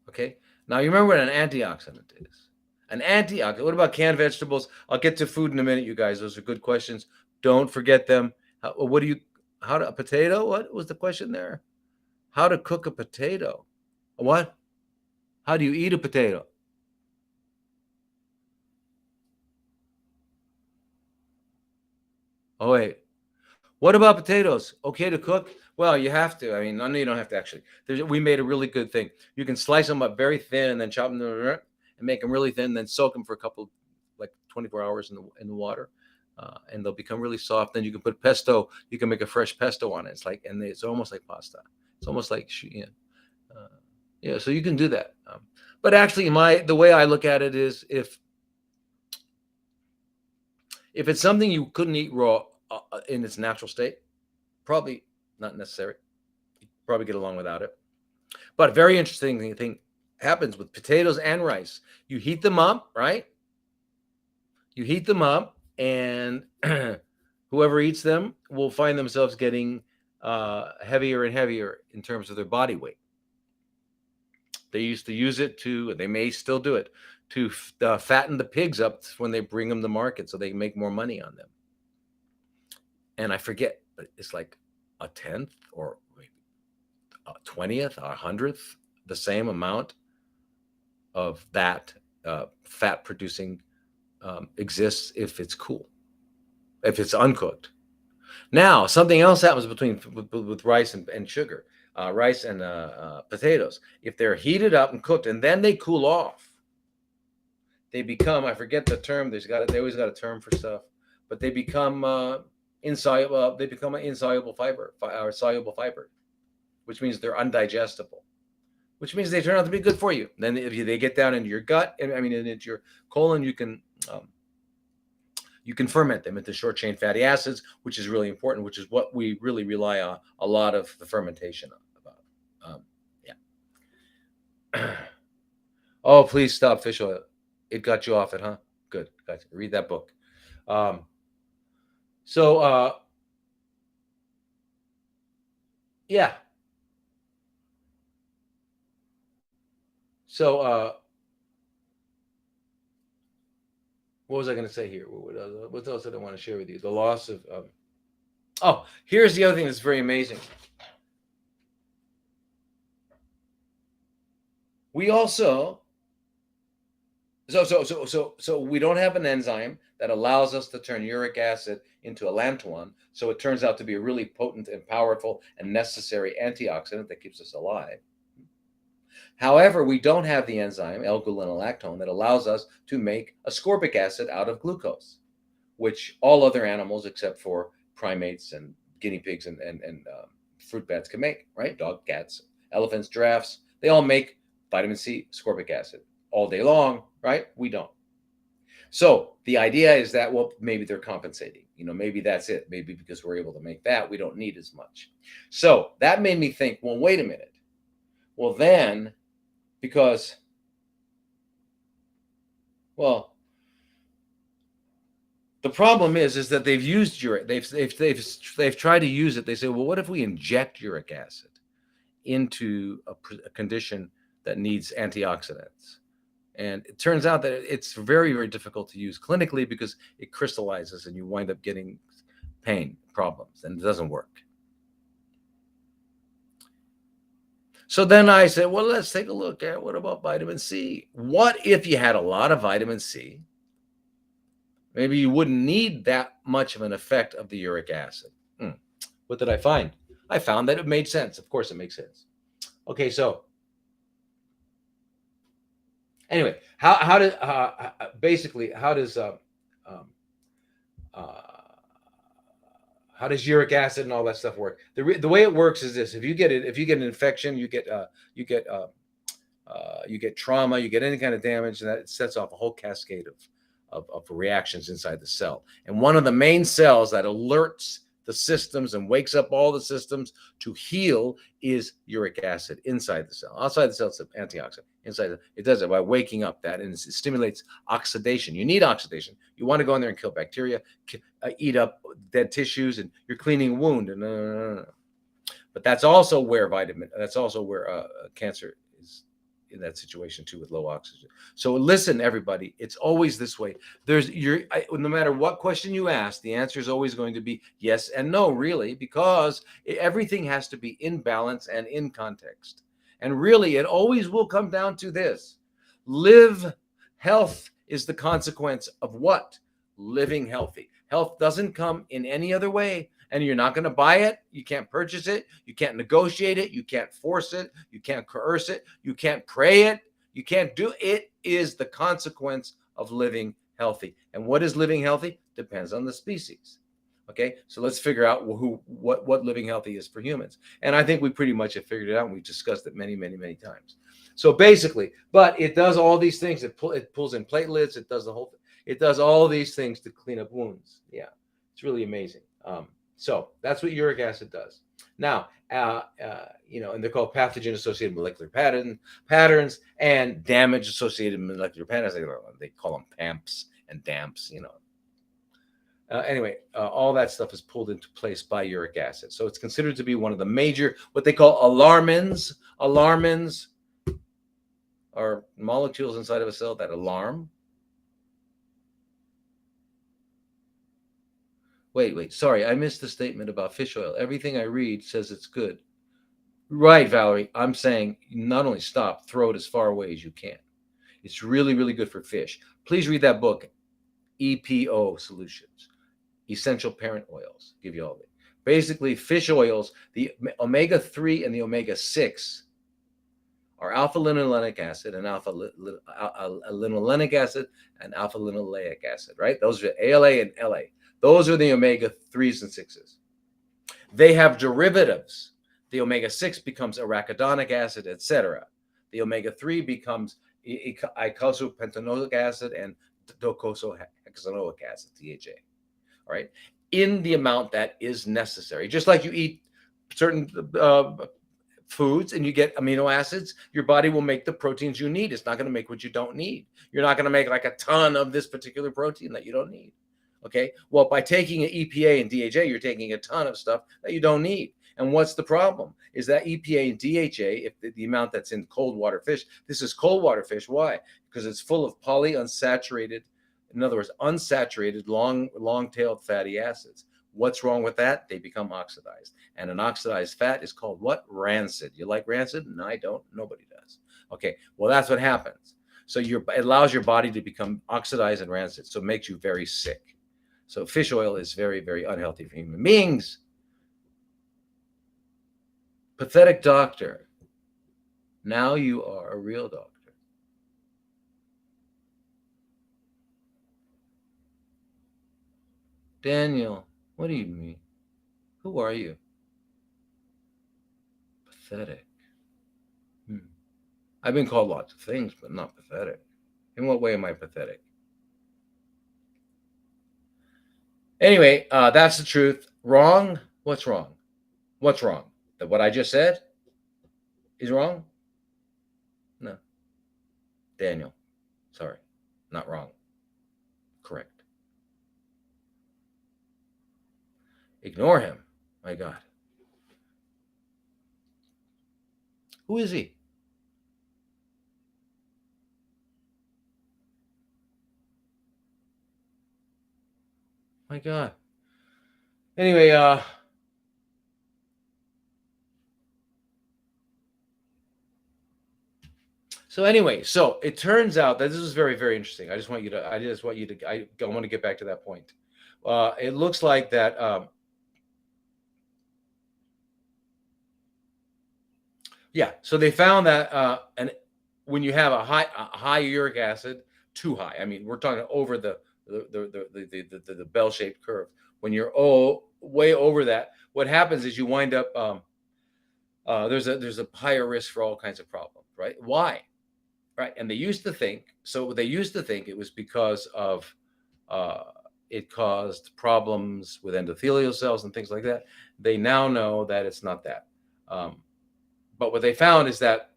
Okay. Now you remember what an antioxidant is. An antioxidant. What about canned vegetables? I'll get to food in a minute, you guys. Those are good questions. Don't forget them. A potato? What was the question there? How to cook a potato? What? How do you eat a potato? Oh, wait. What about potatoes? Okay to cook? Well, you have to. I mean, no, you don't have to actually. We made a really good thing. You can slice them up very thin and then chop them and make them really thin, then soak them for a couple, like 24 hours in the water, and they'll become really soft. Then you can put pesto. You can make a fresh pesto on it. It's almost like pasta. It's almost like so you can do that. But actually, the way I look at it is if it's something you couldn't eat raw in its natural state, probably not necessary. You probably get along without it. But a very interesting thing happens with potatoes and rice. You heat them up, right? You heat them up, and whoever eats them will find themselves getting heavier and heavier in terms of their body weight. They used to use it they may still do it, to fatten the pigs up when they bring them to market so they can make more money on them. And I forget, but it's like a 10th or a 20th, a 100th, the same amount of that fat producing exists if it's cool, if it's uncooked. Now, something else happens with rice and sugar, rice and potatoes. If they're heated up and cooked and then they cool off, they become, I forget the term, they always got a term for stuff, but they become insoluble. They become an insoluble fiber or soluble fiber, which means they're undigestible, which means they turn out to be good for you. Then if they get down into your gut, into your colon, you can ferment them into short chain fatty acids, which is really important, which is what we really rely on a lot of the fermentation about. Oh, please stop fish oil. It got you off it, huh? Good. Gotcha. Read that book. Yeah. So what was I going to say here? What else did I want to share with you? The loss of. Oh, here's the other thing that's very amazing. We also. So we don't have an enzyme that allows us to turn uric acid into allantoin. So it turns out to be a really potent and powerful and necessary antioxidant that keeps us alive. However, we don't have the enzyme L-gulonolactone that allows us to make ascorbic acid out of glucose, which all other animals except for primates and guinea pigs and fruit bats can make, right? Dog, cats, elephants, giraffes, they all make vitamin C, ascorbic acid all day long, right? We don't. So the idea is that, well, maybe they're compensating. Maybe that's it. Maybe because we're able to make that, we don't need as much. So that made me think, well, wait a minute. Well, then, because, well, the problem is that they've used uric. They've tried to use it. They say, well, what if we inject uric acid into a condition that needs antioxidants. And it turns out that it's very, very difficult to use clinically because it crystallizes and you wind up getting pain problems and it doesn't work. So then I said, well, let's take a look at what about vitamin C? What if you had a lot of vitamin C? Maybe you wouldn't need that much of an effect of the uric acid. What did I find? I found that it made sense. Of course, it makes sense. Okay, so anyway, how does basically um, uh, how does uric acid and all that stuff work? The way it works is this: if you get an infection, you get you get trauma, you get any kind of damage, and that sets off a whole cascade of reactions inside the cell. And one of the main cells that alerts the systems and wakes up all the systems to heal is uric acid inside the cell. Outside the cell, it's an antioxidant. Inside, it does it by waking up that, and it stimulates oxidation. You need oxidation. You want to go in there and kill bacteria, eat up dead tissues, and you're cleaning a wound. And but that's also where cancer is in that situation too, with low oxygen. So listen, everybody, it's always this way. No matter what question you ask, the answer is always going to be yes and no, really, because everything has to be in balance and in context. And really, it always will come down to this: health is the consequence of what? Living healthy. Health doesn't come in any other way. And you're not going to buy it. You can't purchase it. You can't negotiate it. You can't force it. You can't coerce it. You can't pray it. You can't do it. It is the consequence of living healthy. And what is living healthy? Depends on the species. Okay, so let's figure out what living healthy is for humans. And I think we pretty much have figured it out. And we've discussed it many, many, many times. So basically, but it does all these things. It pulls in platelets. It does the whole thing. It does all these things to clean up wounds. Yeah, it's really amazing. So that's what uric acid does. Now, and they're called pathogen-associated molecular patterns and damage-associated molecular patterns. They call them PAMPs and DAMPs. Anyway, all that stuff is pulled into place by uric acid. So it's considered to be one of the major, what they call alarmins. Alarmins are molecules inside of a cell that alarm. Wait. Sorry, I missed the statement about fish oil. Everything I read says it's good. Right, Valerie. I'm saying not only stop, throw it as far away as you can. It's really, really good for fish. Please read that book, EPO Solutions, Essential Parent Oils. Give you all of it. Basically, fish oils, the omega-3 and the omega-6 are alpha-linolenic acid and alpha-linolenic acid and alpha-linoleic acid, right? Those are ALA and LA. Those are the omega-3s and 6s. They have derivatives. The omega-6 becomes arachidonic acid, etc. The omega-3 becomes eicosapentaenoic acid and docosahexaenoic acid, DHA. All right, in the amount that is necessary. Just like you eat certain foods and you get amino acids, your body will make the proteins you need. It's not going to make what you don't need. You're not going to make like a ton of this particular protein that you don't need. Okay, well, by taking an EPA and DHA, you're taking a ton of stuff that you don't need. And what's the problem? Is that EPA and DHA, if the amount that's in cold water fish, this is cold water fish. Why? Because it's full of polyunsaturated, in other words, unsaturated, long-tailed fatty acids. What's wrong with that? They become oxidized. And an oxidized fat is called what? Rancid. You like rancid? No, I don't. Nobody does. Okay, well, that's what happens. So it allows your body to become oxidized and rancid, so it makes you very sick. So fish oil is very, very unhealthy for human beings. Pathetic doctor. Now you are a real doctor. Daniel, what do you mean? Who are you? Pathetic. I've been called lots of things, but not pathetic. In what way am I pathetic? Anyway, that's the truth. Wrong? What's wrong? What's wrong? That what I just said is wrong? No. Daniel, sorry, not wrong. Correct. Ignore him. My God. Who is he? My God. Anyway, so it turns out that this is very, very interesting. I want to get back to that point. It looks like that, yeah. So they found that, and when you have a high uric acid, too high. I mean, we're talking over the bell shaped curve. When you're way over that, what happens is you wind up, there's a higher risk for all kinds of problems, right? Why? Right. And they used to think it was because of, uh, it caused problems with endothelial cells and things like that. They now know that it's not that. Um, but what they found is that,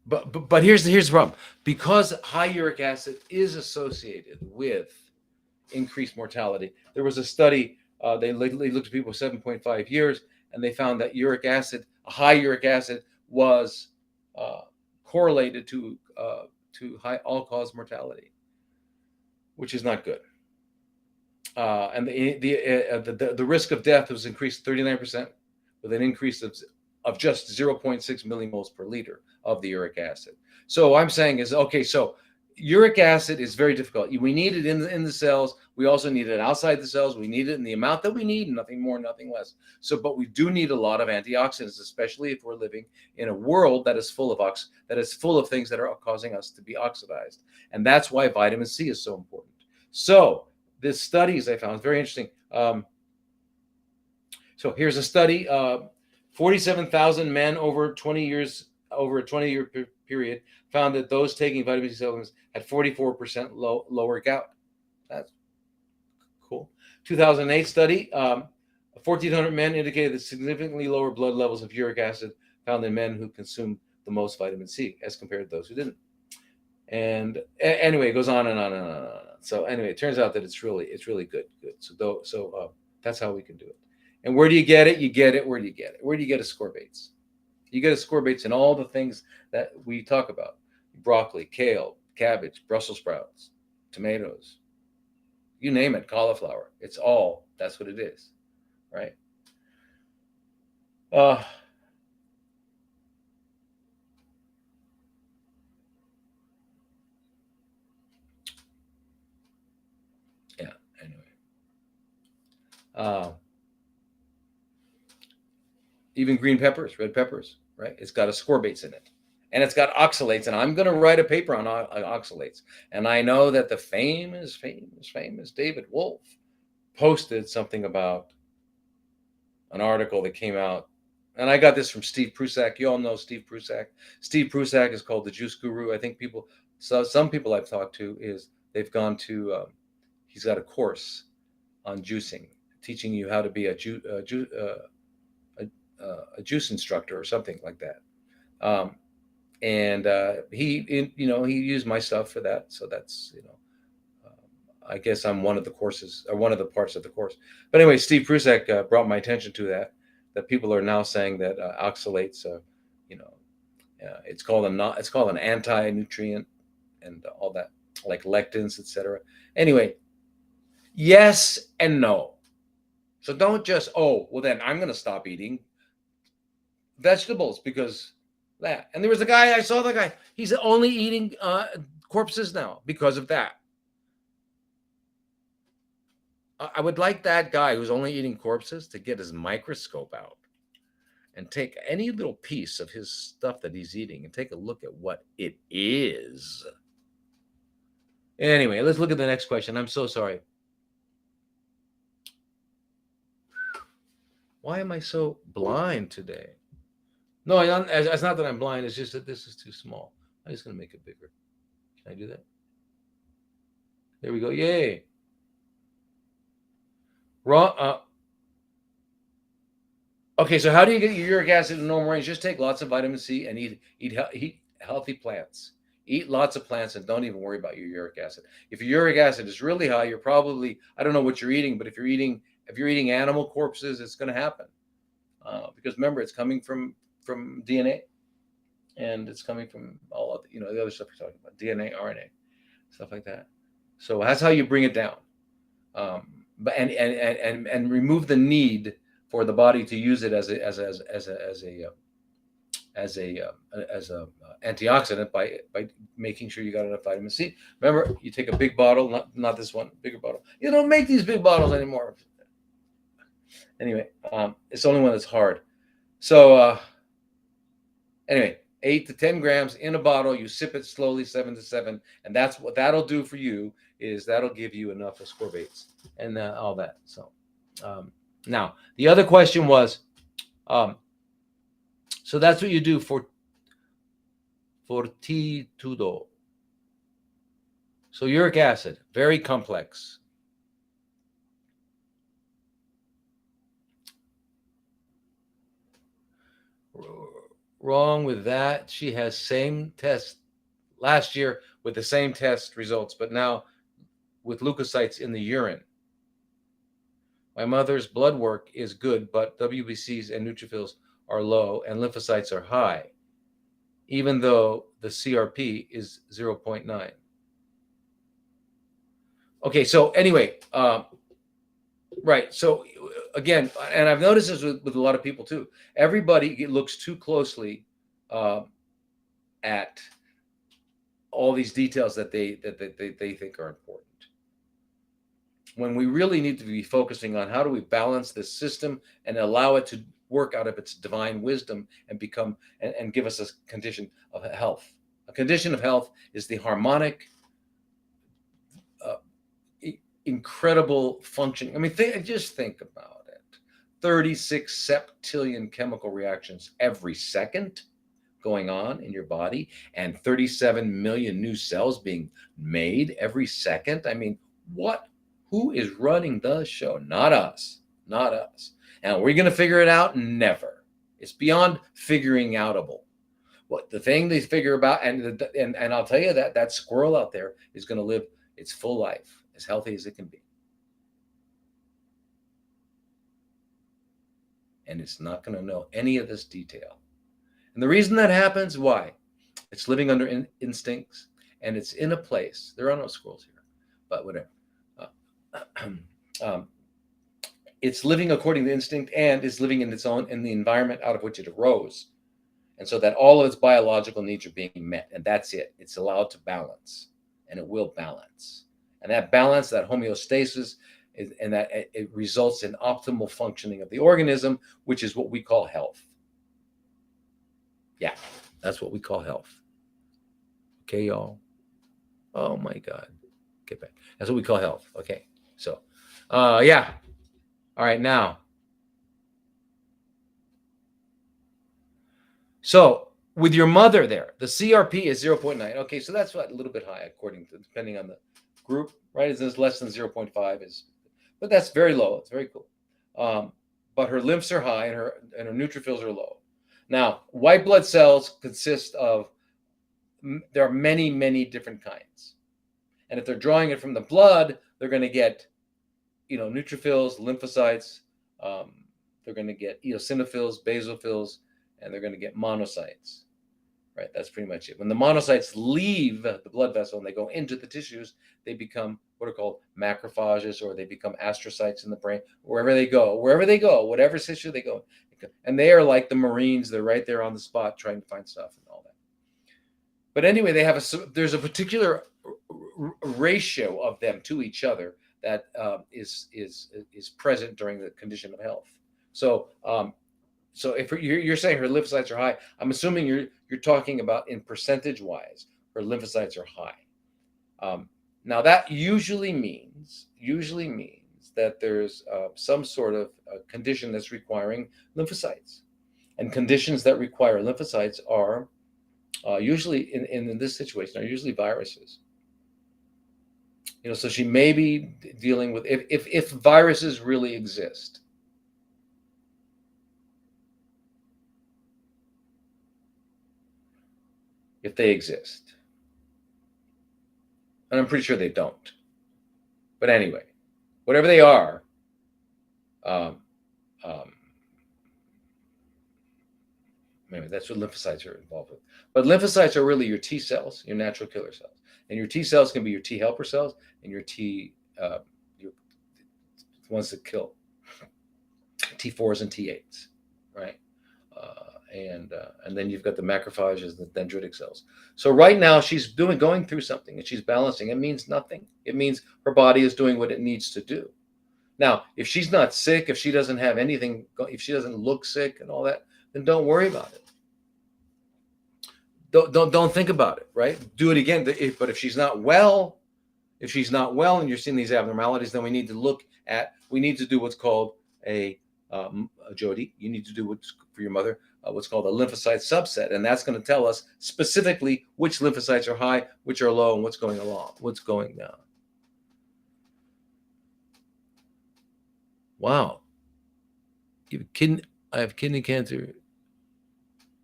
but here's the problem. Because high uric acid is associated with increased mortality. There was a study, they looked at people with 7.5 years, and they found that a high uric acid was, uh, correlated to high all-cause mortality, which is not good. And the risk of death was increased 39% with an increase of just 0.6 millimoles per liter of the uric acid. So I'm saying is, okay, so uric acid is very difficult. We need it in the cells. We also need it outside the cells. We need it in the amount that we need, nothing more, nothing less. So, but we do need a lot of antioxidants, especially if we're living in a world that is full of things that are causing us to be oxidized. And that's why vitamin C is so important. So this studies I found very interesting. So here's a study: 47,000 men over 20 years, over a 20-year period, found that those taking vitamin C supplements had 44% lower gout. That's cool. 2008 study: 1,400 men indicated that significantly lower blood levels of uric acid found in men who consumed the most vitamin C as compared to those who didn't. And anyway, it goes on and on and on and on. So anyway, it turns out that it's really good. So that's how we can do it. And where do you get it? You get it. Where do you get it? Where do you get ascorbates? You get ascorbates in all the things that we talk about: broccoli, kale, cabbage, Brussels sprouts, tomatoes, you name it, cauliflower. That's what it is, right? Uh, yeah. Anyway, uh, even green peppers, red peppers, right? It's got ascorbates in it, and it's got oxalates. And I'm going to write a paper on oxalates. And I know that the famous David Wolf posted something about an article that came out, and I got this from Steve Prusak. You all know Steve Prusak. Steve Prusak is called the Juice Guru. I think some people I've talked to is they've gone to. He's got a course on juicing, teaching you how to be a juice instructor or something like that. Um, and he used my stuff for that. So that's, I guess I'm one of the courses, or one of the parts of the course. But anyway, Steve Prusak brought my attention to that people are now saying that oxalates, you know, it's called an anti-nutrient and all that, like lectins, etc. Anyway, yes and no. So don't just, oh, well, then I'm going to stop eating vegetables because that. And there was a guy, I saw the guy, he's only eating corpses now because of that. I would like that guy who's only eating corpses to get his microscope out and take any little piece of his stuff that he's eating and take a look at what it is. Anyway, let's look at the next question. I'm so sorry. Why am I so blind today? No, it's not that I'm blind. It's just that this is too small. I'm just going to make it bigger. Can I do that? There we go. Yay. Raw. Okay, so how do you get your uric acid in normal range? Just take lots of vitamin C and eat healthy plants. Eat lots of plants and don't even worry about your uric acid. If your uric acid is really high, you're probably, I don't know what you're eating, but if you're eating animal corpses, it's going to happen. Because remember, it's coming from DNA, and it's coming from all of the other stuff you're talking about, DNA, RNA, stuff like that. So that's how you bring it down. But and remove the need for the body to use it as a antioxidant by making sure you got enough vitamin C. Remember, you take a big bottle, not this one, bigger bottle. You don't make these big bottles anymore. Anyway, it's the only one that's hard. So anyway, 8 to 10 grams in a bottle. You sip it slowly, 7 to 7, and that's what that'll do for you. Is that'll give you enough ascorbates and all that. So now the other question was, so that's what you do for fortitudo. So uric acid, very complex. Wrong with that. She has same test last year with the same test results, but now with leukocytes in the urine. My mother's blood work is good, but WBCs and neutrophils are low and lymphocytes are high, even though the CRP is 0.9. Okay, so anyway, right. So again, and I've noticed this with a lot of people too. Everybody looks too closely at all these details that they think are important, when we really need to be focusing on how do we balance this system and allow it to work out of its divine wisdom and become and give us a condition of health. A condition of health is the harmonic, incredible functioning. I mean, just think about it. 36 septillion chemical reactions every second going on in your body, and 37 million new cells being made every second. I mean, who is running the show? Not us. Not us. And are we going to figure it out? Never. It's beyond figuring outable. What the thing they figure about, and I'll tell you that squirrel out there is going to live its full life as healthy as it can be. And it's not going to know any of this detail. And the reason that happens, why? It's living under instincts, and it's in a place. There are no squirrels here, but whatever. It's living according to instinct, and is living in the environment out of which it arose. And so that all of its biological needs are being met, and that's it. It's allowed to balance, and it will balance. And that balance, that homeostasis, and that it results in optimal functioning of the organism, which is what we call health. Yeah, that's what we call health. Okay, y'all? Oh my God. Get back. That's what we call health. Okay. So, yeah. All right, now. So, with your mother there, the CRP is 0.9. Okay, so that's a little bit high, depending on the group, right? It's less than 0.5 but that's very low. It's very cool. But her lymphs are high, and her neutrophils are low. Now, white blood cells consist of, there are many, many different kinds. And if they're drawing it from the blood, they're going to get, neutrophils, lymphocytes. They're going to get eosinophils, basophils, and they're going to get monocytes. Right? That's pretty much it. When the monocytes leave the blood vessel and they go into the tissues, they become what are called macrophages, or they become astrocytes in the brain. Wherever they go, whatever tissue they go. And they are like the Marines. They're right there on the spot trying to find stuff and all that. But anyway, there's a particular ratio of them to each other that is present during the condition of health. So if you're saying her lymphocytes are high, I'm assuming you're talking about in percentage wise, her lymphocytes are high. Now that usually means that there's some sort of condition that's requiring lymphocytes, and conditions that require lymphocytes are usually in this situation are usually viruses. So she may be dealing with, if viruses really exist. If they exist. And I'm pretty sure they don't. But anyway, whatever they are, um, um, anyway, that's what lymphocytes are involved with. But lymphocytes are really your T cells, your natural killer cells. And your T cells can be your T helper cells and your ones that kill T4s and T8s, right? And then you've got the macrophages and the dendritic cells. So right now she's going through something and she's balancing. It means nothing. It means her body is doing what it needs to do. Now, if she's not sick, if she doesn't have anything, if she doesn't look sick and all that, then don't worry about it. Don't think about it, right? Do it again. But if she's not well, and you're seeing these abnormalities, then we need to do what's called a Jody. You need to do what's for your mother, what's called a lymphocyte subset, and that's going to tell us specifically which lymphocytes are high, which are low, and what's going down. Wow, I have kidney cancer,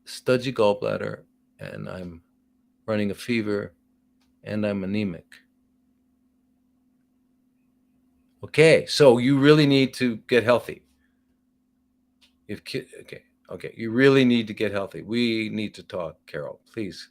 stodgy gallbladder, and I'm running a fever, and I'm anemic. Okay, so you really need to get healthy. Okay, you really need to get healthy. We need to talk, Carol, please.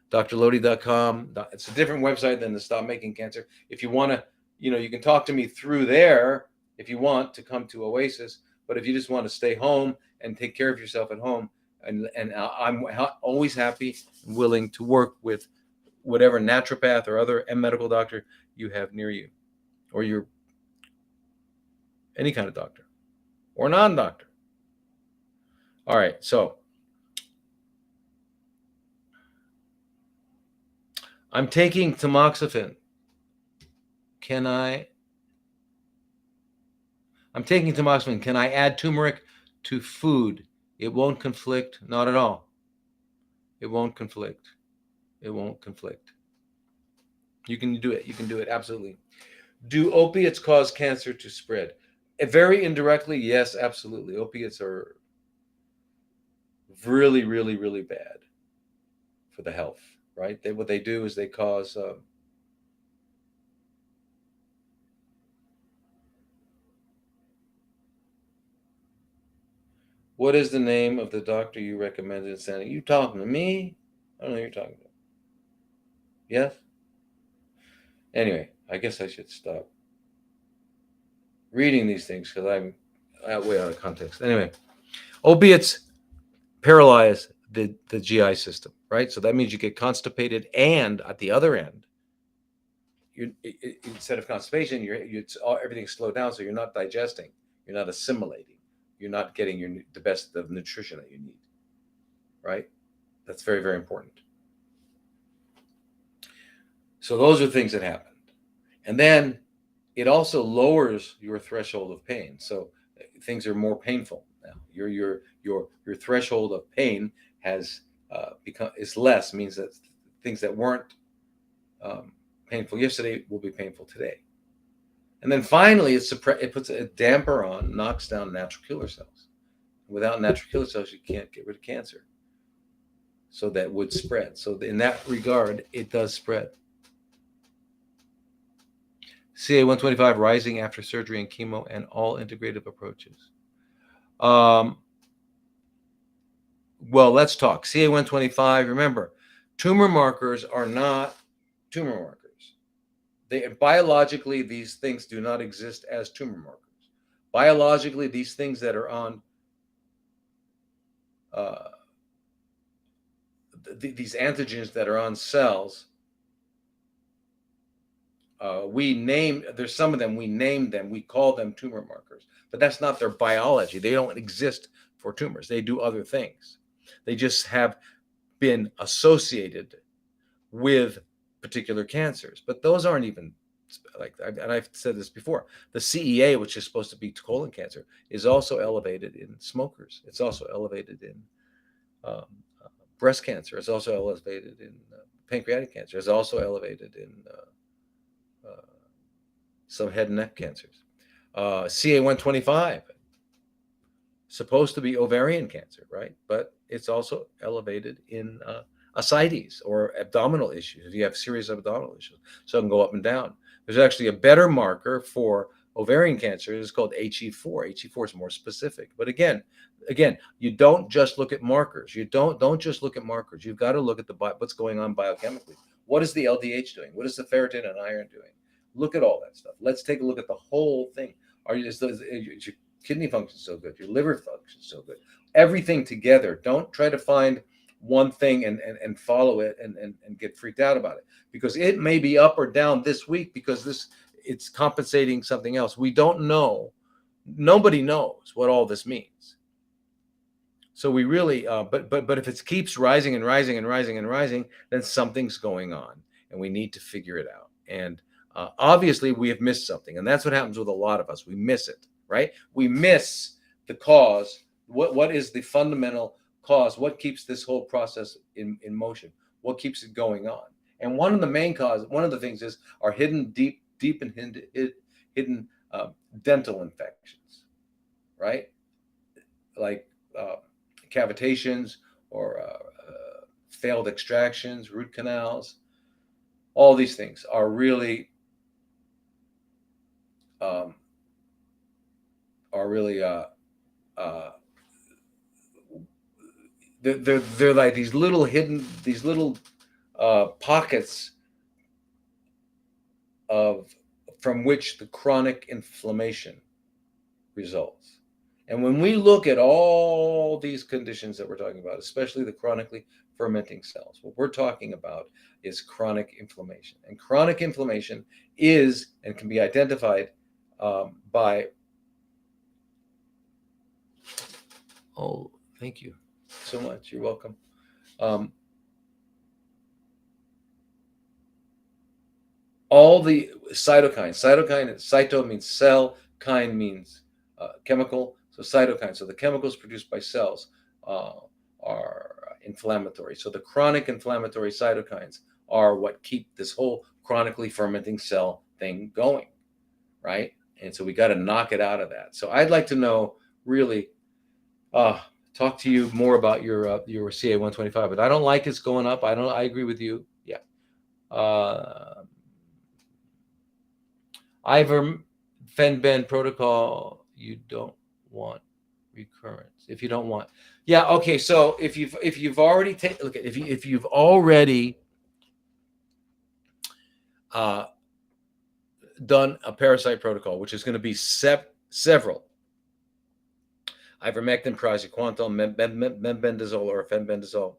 drlodi.com. It's a different website than the Stop Making Cancer. If you want to, you can talk to me through there if you want to come to Oasis. But if you just want to stay home and take care of yourself at home, and I'm always happy and willing to work with whatever naturopath or other medical doctor you have near you, or your any kind of doctor or non-doctor. All right, so I'm taking tamoxifen. I'm taking tamoxifen. Can I add turmeric to food? It won't conflict. Not at all. It won't conflict. You can do it. Absolutely. Do opiates cause cancer to spread? Very indirectly, yes, absolutely. Opiates are really, really, really bad for the health, right? What they do is they cause what is the name of the doctor you recommended sending? You talking to me? I don't know who you're talking to. Yes? Anyway, I guess I should stop reading these things because I'm way out of context. Anyway, opiates paralyze the GI system, right? So that means you get constipated, and at the other end, instead of constipation, everything's slowed down, so you're not digesting, you're not assimilating, you're not getting the best of nutrition that you need, right? That's very, very important. So those are things that happened, and then it also lowers your threshold of pain. So things are more painful now. Your threshold of pain has is less. Means that things that weren't painful yesterday will be painful today. And then finally, it puts a damper on, knocks down natural killer cells. Without natural killer cells, you can't get rid of cancer. So that would spread. So in that regard, it does spread. CA-125 rising after surgery and chemo and all integrative approaches. Well, let's talk. CA-125, remember, tumor markers are not tumor markers. Biologically, these things do not exist as tumor markers. Biologically, these things that are on these antigens that are on cells, there's some of them, we name them, we call them tumor markers, but that's not their biology. They don't exist for tumors. They do other things. They just have been associated with particular cancers, but those aren't even and I've said this before, the CEA, which is supposed to be colon cancer, is also elevated in smokers. It's also elevated in breast cancer. It's also elevated in pancreatic cancer. It's also elevated in some head and neck cancers. CA-125, supposed to be ovarian cancer, right? But it's also elevated in ascites or abdominal issues, if you have serious abdominal issues. So it can go up and down. There's actually a better marker for ovarian cancer. It's called HE4. HE4 is more specific. But again, you don't just look at markers. You don't just look at markers. You've got to look at what's going on biochemically. What is the LDH doing? What is the ferritin and iron doing? Look at all that stuff. Let's take a look at the whole thing. Is your kidney function so good? Your liver function so good? Everything together. Don't try to find one thing and follow it and get freaked out about it, because it may be up or down this week because it's compensating something else. We don't know. Nobody knows what all this means. So we really, but if it keeps rising and rising and rising and rising, then something's going on, and we need to figure it out. And obviously, we have missed something, and that's what happens with a lot of us. We miss it, right? We miss the cause. What is the fundamental cause? What keeps this whole process in motion? What keeps it going on? And one of the main causes, one of the things is our deep and hidden dental infections, right? Like cavitations or failed extractions, root canals. All these things are really they're like these little hidden, pockets from which the chronic inflammation results. And when we look at all these conditions that we're talking about, especially the chronically fermenting cells, what we're talking about is chronic inflammation. And chronic inflammation is and can be identified by. Oh, thank you so much. You're welcome. All the cytokines. Cyto means cell, kine means chemical. So cytokines. So the chemicals produced by cells are inflammatory. So the chronic inflammatory cytokines are what keep this whole chronically fermenting cell thing going, right? And so we got to knock it out of that. So I'd like to know, really, talk to you more about your CA-125, but I don't like it's going up. I agree with you. Yeah. Ivermectin protocol. You don't want recurrence if you don't want. Yeah. Okay. So if you've already taken, look, if you've already done a parasite protocol, which is going to be several. Ivermectin, praziquantel, mebendazole, or fenbendazole,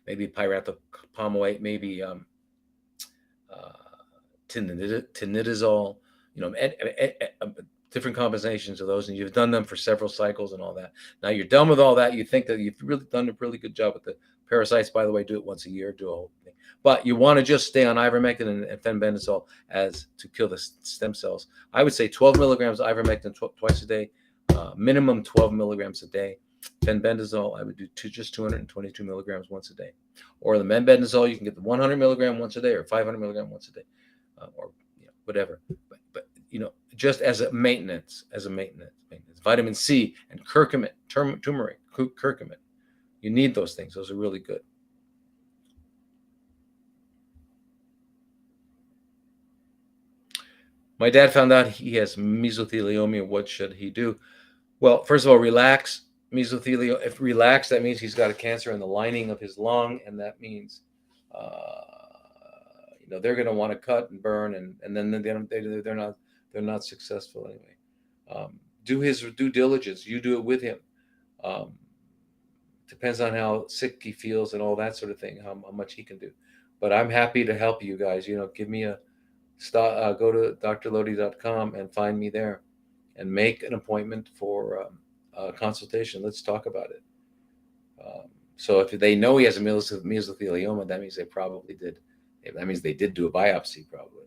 maybe pyrathopomoate, maybe tinidazole, different combinations of those, and you've done them for several cycles and all that. Now you're done with all that. You think that you've really done a really good job with the parasites. By the way, do it once a year, do a whole thing. But you want to just stay on ivermectin and fenbendazole as to kill the stem cells. I would say 12 milligrams ivermectin twice a day, minimum 12 milligrams a day. Fenbendazole, I would do just 222 milligrams once a day. Or the mebendazole, you can get the 100 milligram once a day or 500 milligram once a day, or whatever. But just as a maintenance. Vitamin C and curcumin, turmeric, curcumin. You need those things. Those are really good. My dad found out he has mesothelioma. What should he do? Well, first of all, relax. Mesothelioma. If relax, that means he's got a cancer in the lining of his lung, and that means they're going to want to cut and burn, and then they're not successful anyway. Do his due diligence. You do it with him. Depends on how sick he feels and all that sort of thing, how much he can do. But I'm happy to help you guys. Give me a stop. Go to drlodi.com and find me there, and make an appointment for a consultation. Let's talk about it. So if they know he has a mesothelioma, that means they probably did. That means they did do a biopsy, probably.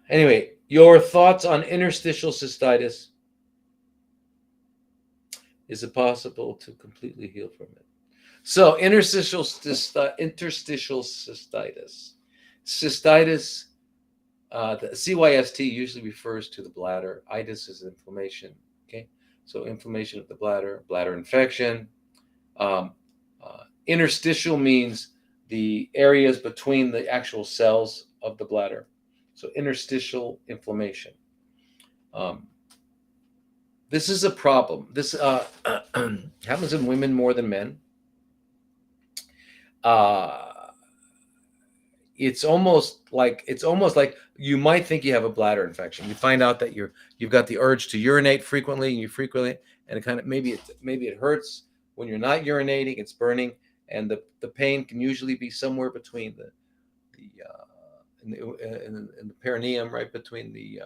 Anyway, your thoughts on interstitial cystitis. Is it possible to completely heal from it? So interstitial cystitis. The CYST usually refers to the bladder. Itis is inflammation. Okay. So inflammation of the bladder, bladder infection. Um, Interstitial means the areas between the actual cells of the bladder. So interstitial inflammation. Um, this is a problem. This happens in women more than men. Uh, it's almost like you might think you have a bladder infection. You find out that you've got the urge to urinate frequently, and you frequently, and it kind of maybe it hurts when you're not urinating. It's burning, and the pain can usually be somewhere between in the perineum, right between the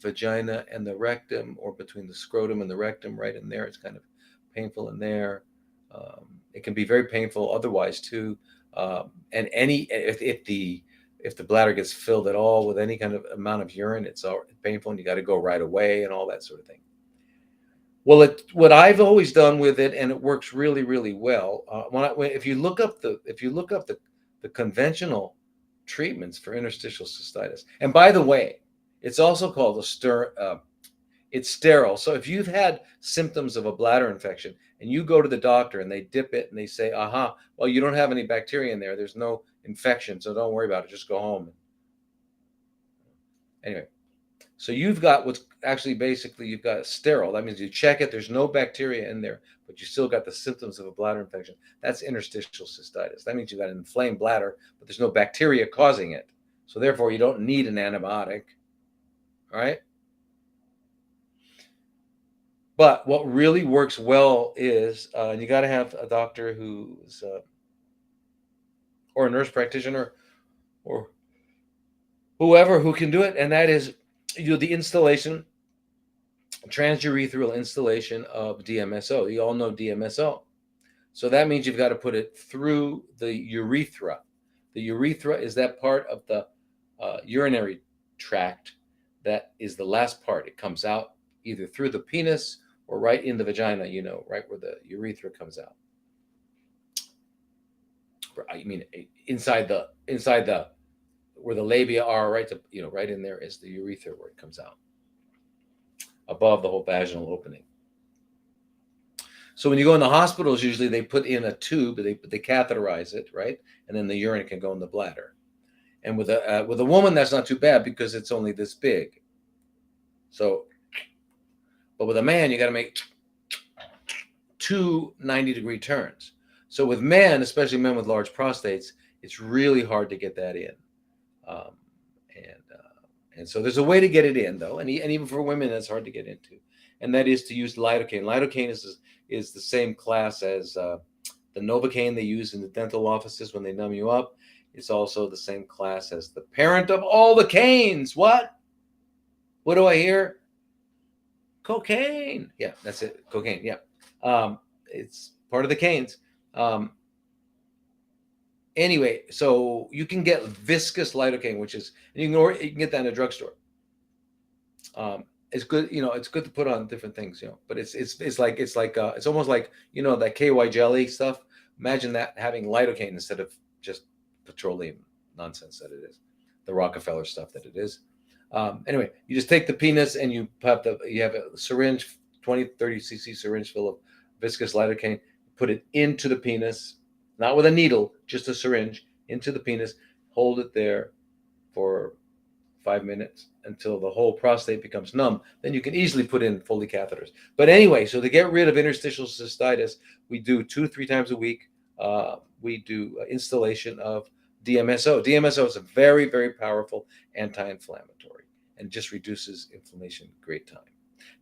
vagina and the rectum, or between the scrotum and the rectum, right in there. It's kind of painful in there. It can be very painful otherwise too. And if the bladder gets filled at all with any kind of amount of urine, it's all painful, and you got to go right away and all that sort of thing. Well, what I've always done with it, and it works really, really well. If you look up the conventional treatments for interstitial cystitis, and by the way, it's also called it's sterile. So if you've had symptoms of a bladder infection and you go to the doctor and they dip it and they say, "Aha, well, you don't have any bacteria in there. There's no infection, so don't worry about it. Just go home." Anyway, so you've got what's actually basically you've got sterile. That means you check it, there's no bacteria in there, but you still got the symptoms of a bladder infection. That's interstitial cystitis. That means you've got an inflamed bladder, but there's no bacteria causing it. So therefore, you don't need an antibiotic. All right. But what really works well is you got to have a doctor who's or a nurse practitioner or whoever who can do it, and that is the installation, transurethral installation of DMSO. You all know DMSO. So that means you've got to put it through the urethra. The urethra is that part of the urinary tract that is the last part. It comes out either through the penis or right in the vagina, right where the urethra comes out. I mean, inside the where the labia are, right right in there is the urethra where it comes out, above the whole vaginal opening. So when you go in the hospitals, usually they put in a tube, they catheterize it, right, and then the urine can go in the bladder. And with a woman, that's not too bad because it's only this big. So, but with a man, you got to make two 90-degree turns. So with men, especially men with large prostates, it's really hard to get that in. Um, and so there's a way to get it in, though, and even for women, that's hard to get into, and that is to use lidocaine. Lidocaine is the same class as the Novocaine they use in the dental offices when they numb you up. It's also the same class as the parent of all the canes. What? What do I hear? Cocaine. Yeah, that's it. Cocaine. Yeah. It's part of the canes. Anyway, so you can get viscous lidocaine, which is you can get that in a drugstore. It's good, it's good to put on different things, but it's almost like that KY jelly stuff. Imagine that having lidocaine instead of just petroleum nonsense that it is, the Rockefeller stuff that it is. Anyway, you just take the penis and you have a syringe, 20-30 cc syringe full of viscous lidocaine. Put it into the penis, not with a needle, just a syringe into the penis. Hold it there for 5 minutes until the whole prostate becomes numb. Then you can easily put in Foley catheters. But anyway, so to get rid of interstitial cystitis, we do 2-3 times a week. We do installation of DMSO. DMSO is a very, very powerful anti-inflammatory and just reduces inflammation great time.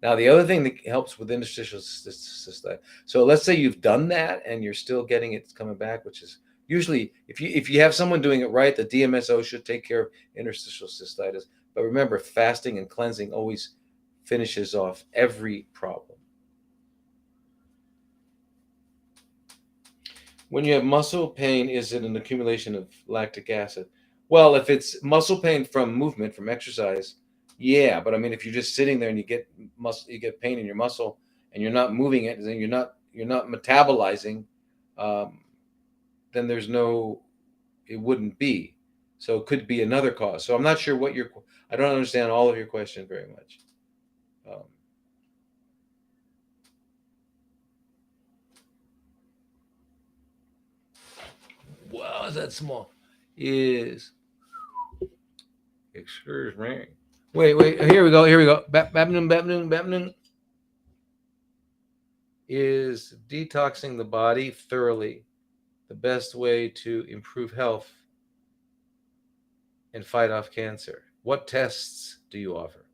Now, the other thing that helps with interstitial cystitis, so let's say you've done that and you're still getting it coming back, which is usually, if you have someone doing it right, the DMSO should take care of interstitial cystitis. But remember, fasting and cleansing always finishes off every problem. When you have muscle pain, is it an accumulation of lactic acid? Well, if it's muscle pain from movement, from exercise, yeah. But I mean, if you're just sitting there and you get pain in your muscle, and you're not moving it, then you're not metabolizing. Then it wouldn't be. So it could be another cause. So I'm not sure I don't understand all of your question very much. is that small? Is excuse me. Wait. Here we go. Here we go. Babnum is detoxing the body thoroughly the best way to improve health and fight off cancer? What tests do you offer?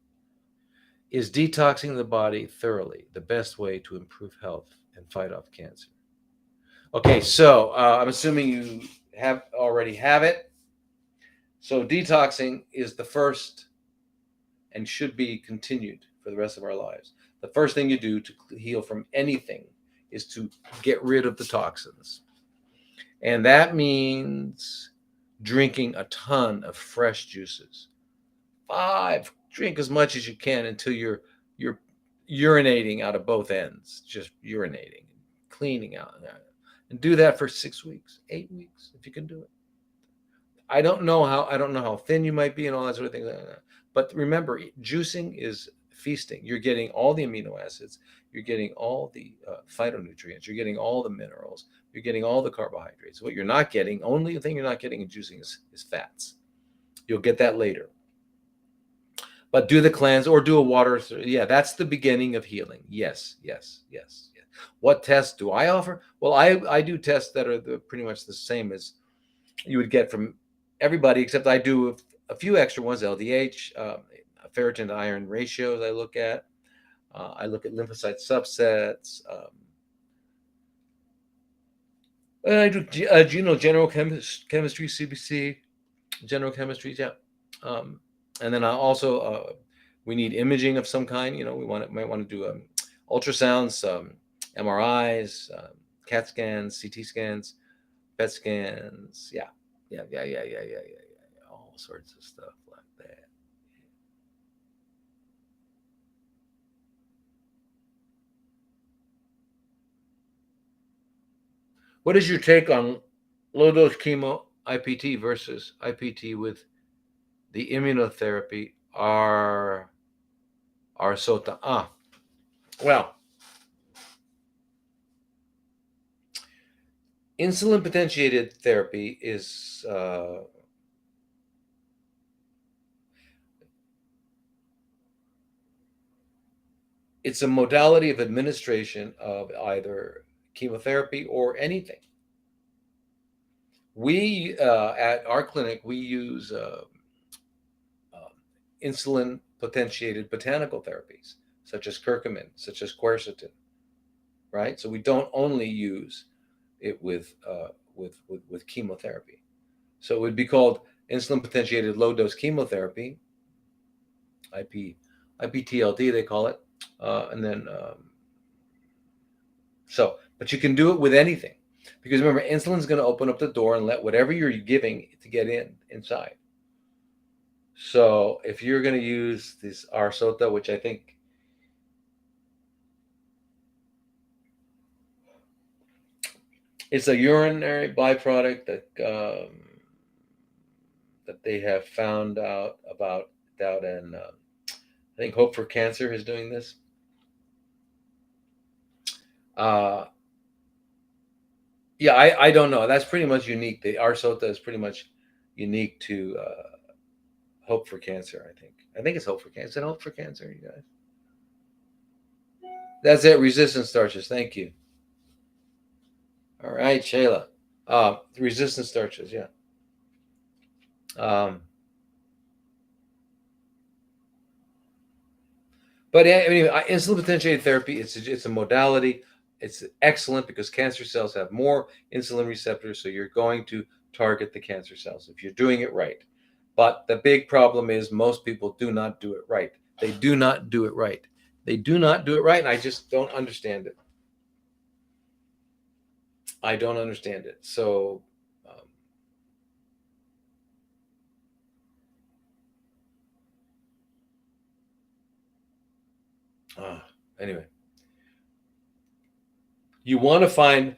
Is detoxing the body thoroughly the best way to improve health and fight off cancer? Okay, so I'm assuming you already have it. So detoxing is the first and should be continued for the rest of our lives. The first thing you do to heal from anything is to get rid of the toxins. And that means drinking a ton of fresh juices. Drink as much as you can until you're urinating out of both ends, just urinating, cleaning out. And do that for 6 weeks, 8 weeks, if you can do it. I don't know how thin you might be and all that sort of thing. But remember, juicing is feasting. You're getting all the amino acids. You're getting all the phytonutrients. You're getting all the minerals. You're getting all the carbohydrates. What you're not getting, only thing you're not getting in juicing is fats. You'll get that later. But do the cleanse or do a water. Yeah, that's the beginning of healing. Yes. What tests do I offer? Well, I do tests that are pretty much the same as you would get from everybody, except I do a few extra ones, LDH, ferritin to iron ratios I look at. I look at lymphocyte subsets. I do general chemistry, CBC, general chemistry, yeah. And then I also, we need imaging of some kind. We might want to do ultrasounds, MRIs, CAT scans, CT scans, PET scans, yeah, all sorts of stuff like that. What is your take on low dose chemo IPT versus IPT with the immunotherapy Sota? Well, insulin potentiated therapy is it's a modality of administration of either chemotherapy or anything. We at our clinic we use insulin potentiated botanical therapies such as curcumin, such as quercetin, right? So we don't only use it with chemotherapy. So it would be called insulin potentiated low dose chemotherapy, IPTLD they call it, and then but you can do it with anything, because remember, insulin's going to open up the door and let whatever you're giving to get inside. So if you're going to use this Sota, which I think it's a urinary byproduct that they have found out about, and I think Hope for Cancer is doing this. Yeah, I don't know. That's pretty much unique. The Sota is pretty much unique to Hope for Cancer. I think it's Hope for Cancer. Is it Hope for Cancer, you guys? That's it. Resistant starches. Thank you. All right, Shayla. Resistant starches. Yeah. But anyway, insulin potentiated therapy, it's a modality. It's excellent because cancer cells have more insulin receptors, so you're going to target the cancer cells if you're doing it right. But the big problem is most people do not do it right. They do not do it right. They do not do it right, and I just don't understand it. I don't understand it. So anyway, you want to find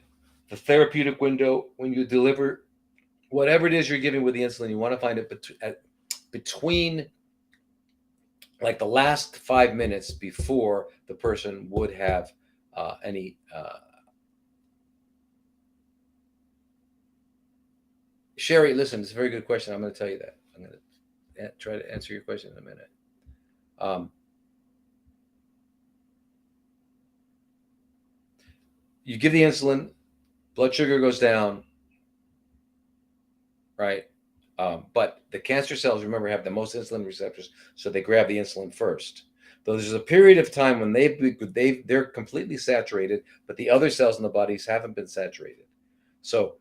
the therapeutic window when you deliver whatever it is you're giving with the insulin. You want to find it between like the last 5 minutes before the person would have any Sherry, listen, it's a very good question. I'm going to tell you that. I'm going to try to answer your question in a minute. Um, you give the insulin, blood sugar goes down, right? But the cancer cells, remember, have the most insulin receptors, so they grab the insulin first. Though there's a period of time when they're completely saturated, but the other cells in the bodies haven't been saturated. So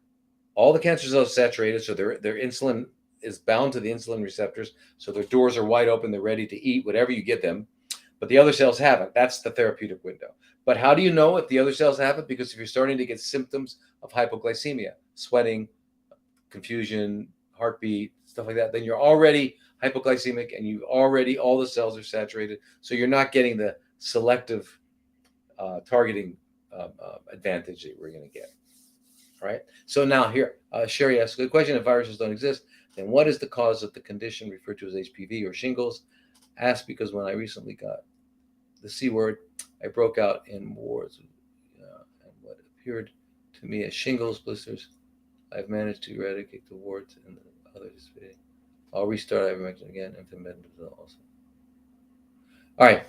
all the cancer cells are saturated, so their insulin is bound to the insulin receptors, so their doors are wide open, they're ready to eat whatever you give them, but the other cells haven't. That's the therapeutic window. But how do you know if the other cells haven't? Because if you're starting to get symptoms of hypoglycemia, sweating, confusion, heartbeat, stuff like that, then you're already hypoglycemic and you already, all the cells are saturated. So you're not getting the selective targeting advantage that we're going to get. All right. So now here, Sherry asks, the question: if viruses don't exist, then what is the cause of the condition referred to as HPV or shingles? Asked because when I recently got the C word, I broke out in wards and what appeared to me as shingles blisters. I've managed to eradicate the warts and the others. I'll restart ivermectin again and methimazole also. All right.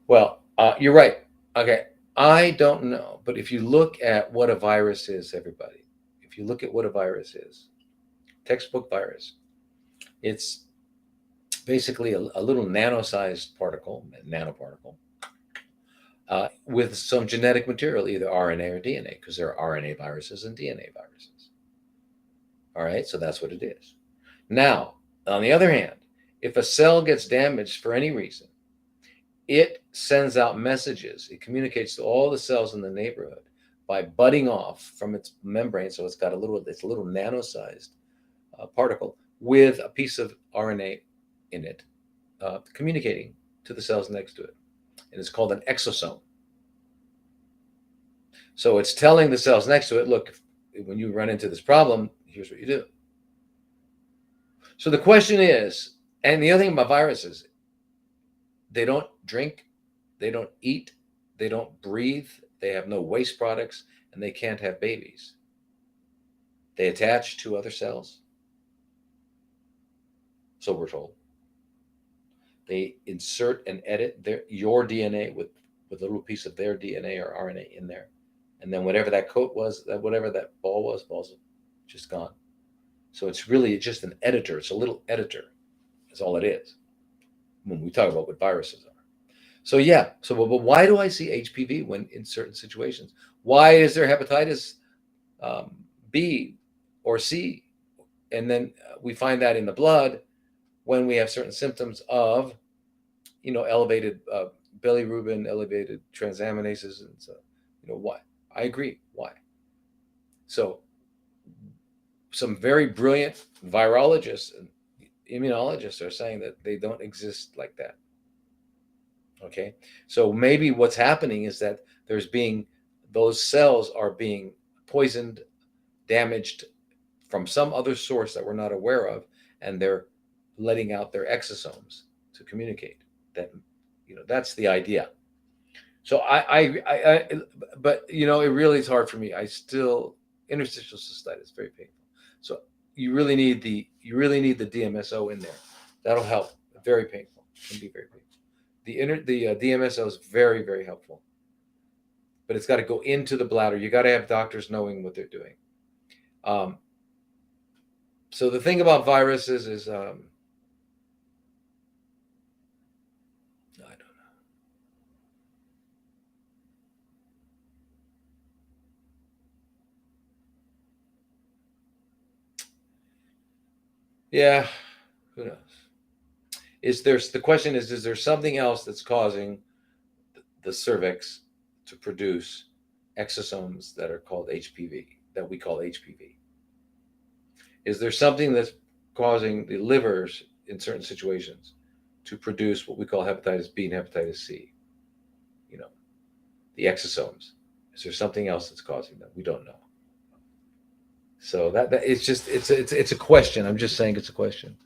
Well, you're right. Okay. I don't know, but if you look at what a virus is, everybody, if you look at what a virus is, textbook virus, it's basically a little nano-sized particle, nanoparticle, with some genetic material, either RNA or DNA, because there are RNA viruses and DNA viruses. All right, so that's what it is. Now, on the other hand, if a cell gets damaged for any reason, it sends out messages. It communicates to all the cells in the neighborhood by budding off from its membrane. So it's a little nano-sized particle with a piece of RNA in it, communicating to the cells next to it. And it's called an exosome. So it's telling the cells next to it, look, when you run into this problem, here's what you do. So the question is, and the other thing about viruses, they don't drink, they don't eat, they don't breathe, they have no waste products, and they can't have babies. They attach to other cells. So we're told. They insert and edit your DNA with a little piece of their DNA or RNA in there. And then whatever that coat was, whatever that ball's just gone. So it's really just an editor. It's a little editor. That's all it is when we talk about what viruses are. So yeah. So but why do I see HPV when in certain situations? Why is there hepatitis B or C? And then we find that in the blood when we have certain symptoms of, elevated bilirubin, elevated transaminases, and so, why? I agree. Why? So some very brilliant virologists and immunologists are saying that they don't exist like that. Okay, so maybe what's happening is that those cells are being poisoned, damaged from some other source that we're not aware of, and they're letting out their exosomes to communicate. That, that's the idea. So but it really is hard for me. Interstitial cystitis is very painful. So you really need the DMSO in there. That'll help. Very painful. Can be very painful. The DMSO is very, very helpful, but it's got to go into the bladder. You got to have doctors knowing what they're doing. So the thing about viruses is, I don't know. Yeah, who knows? The question is there something else that's causing the cervix to produce exosomes that are called HPV, that we call HPV? Is there something that's causing the livers in certain situations to produce what we call hepatitis B and hepatitis C? The exosomes. Is there something else that's causing them? We don't know. So that it's a question. I'm just saying it's a question.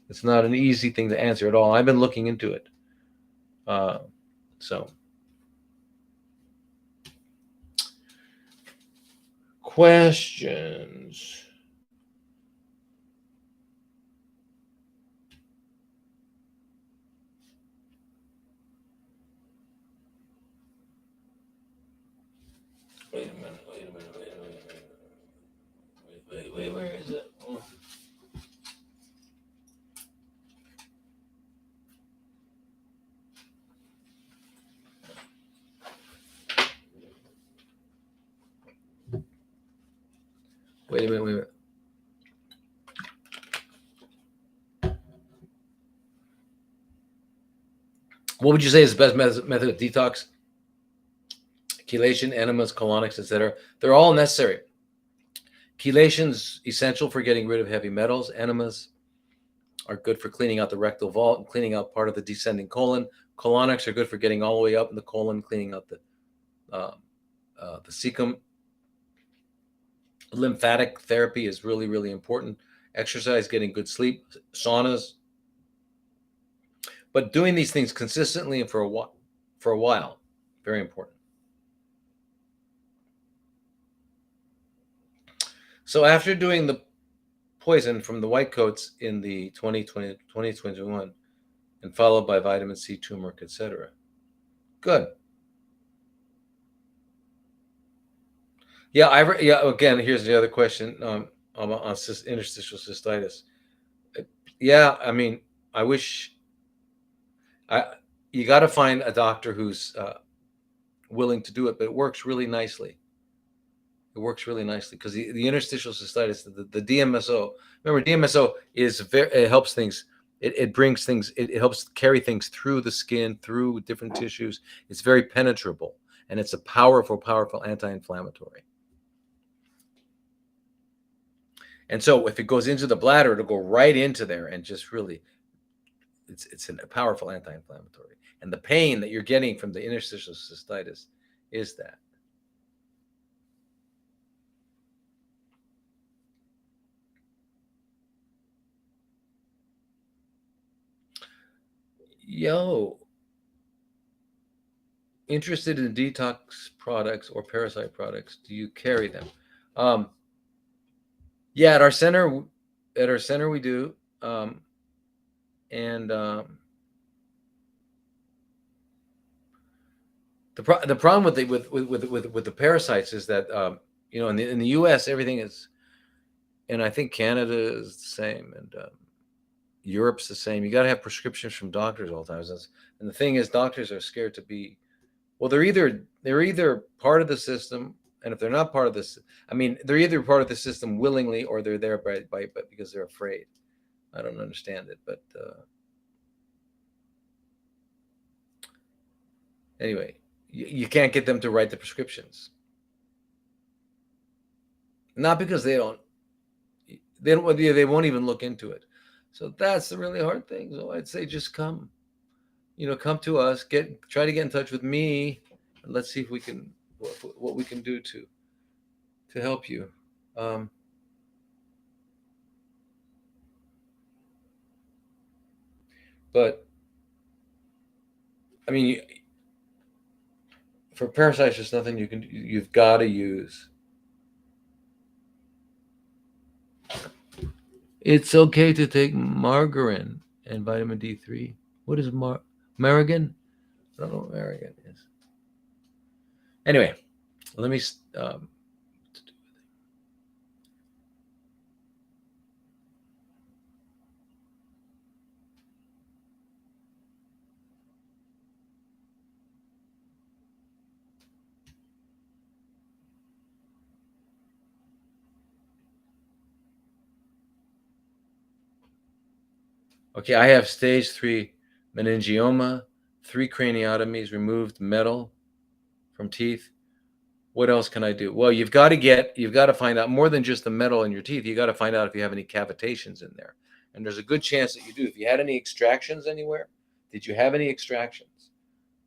It's not an easy thing to answer at all. I've been looking into it. So questions. Wait a minute. Wait a minute. Wait a minute. Wait. Where is it? Oh. Wait a minute. Wait a minute. What would you say is the best method of detox? Chelation, enemas, colonics, etc. They're all necessary. Chelation's essential for getting rid of heavy metals. Enemas are good for cleaning out the rectal vault and cleaning out part of the descending colon. Colonics are good for getting all the way up in the colon, cleaning out the cecum. Lymphatic therapy is really, really important. Exercise, getting good sleep, saunas, but doing these things consistently and for a while, very important. So after doing the poison from the white coats in the 2021 and followed by vitamin C, turmeric, etc. Good. Yeah. Again, here's the other question on interstitial cystitis. Yeah, I mean, I wish I you got to find a doctor who's willing to do it, but it works really nicely. It works really nicely because the interstitial cystitis, the DMSO. Remember, DMSO is it helps things. It brings things. It helps carry things through the skin, through different tissues. It's very penetrable, and it's a powerful, powerful anti-inflammatory. And so, if it goes into the bladder, it'll go right into there and just really, it's a powerful anti-inflammatory. And the pain that you're getting from the interstitial cystitis is that. Yo, interested in detox products or parasite products? Do you carry them? Um, yeah, at our center we do, and the problem with the parasites is that in the U.S. everything is, and I think Canada is the same, and Europe's the same. You got to have prescriptions from doctors all the time, and the thing is, doctors are scared to be. Well, they're either part of the system, and if they're not part of this, I mean, they're either part of the system willingly or they're there by because they're afraid. I don't understand it, but anyway, you can't get them to write the prescriptions. Not because they won't even look into it. So that's the really hard thing. So I'd say just come, come to us, try to get in touch with me, and let's see if we can what we can do to help you. Um, but I mean, for parasites, there's nothing you've got to use. It's okay to take margarine and vitamin D3. What is Marigan? I don't know what Marigan is. Anyway, let me. Okay, I have stage 3 meningioma, 3 craniotomies, removed metal from teeth. What else can I do? Well, you've got to find out more than just the metal in your teeth. You got to find out if you have any cavitations in there. And there's a good chance that you do. If you had any extractions anywhere, did you have any extractions?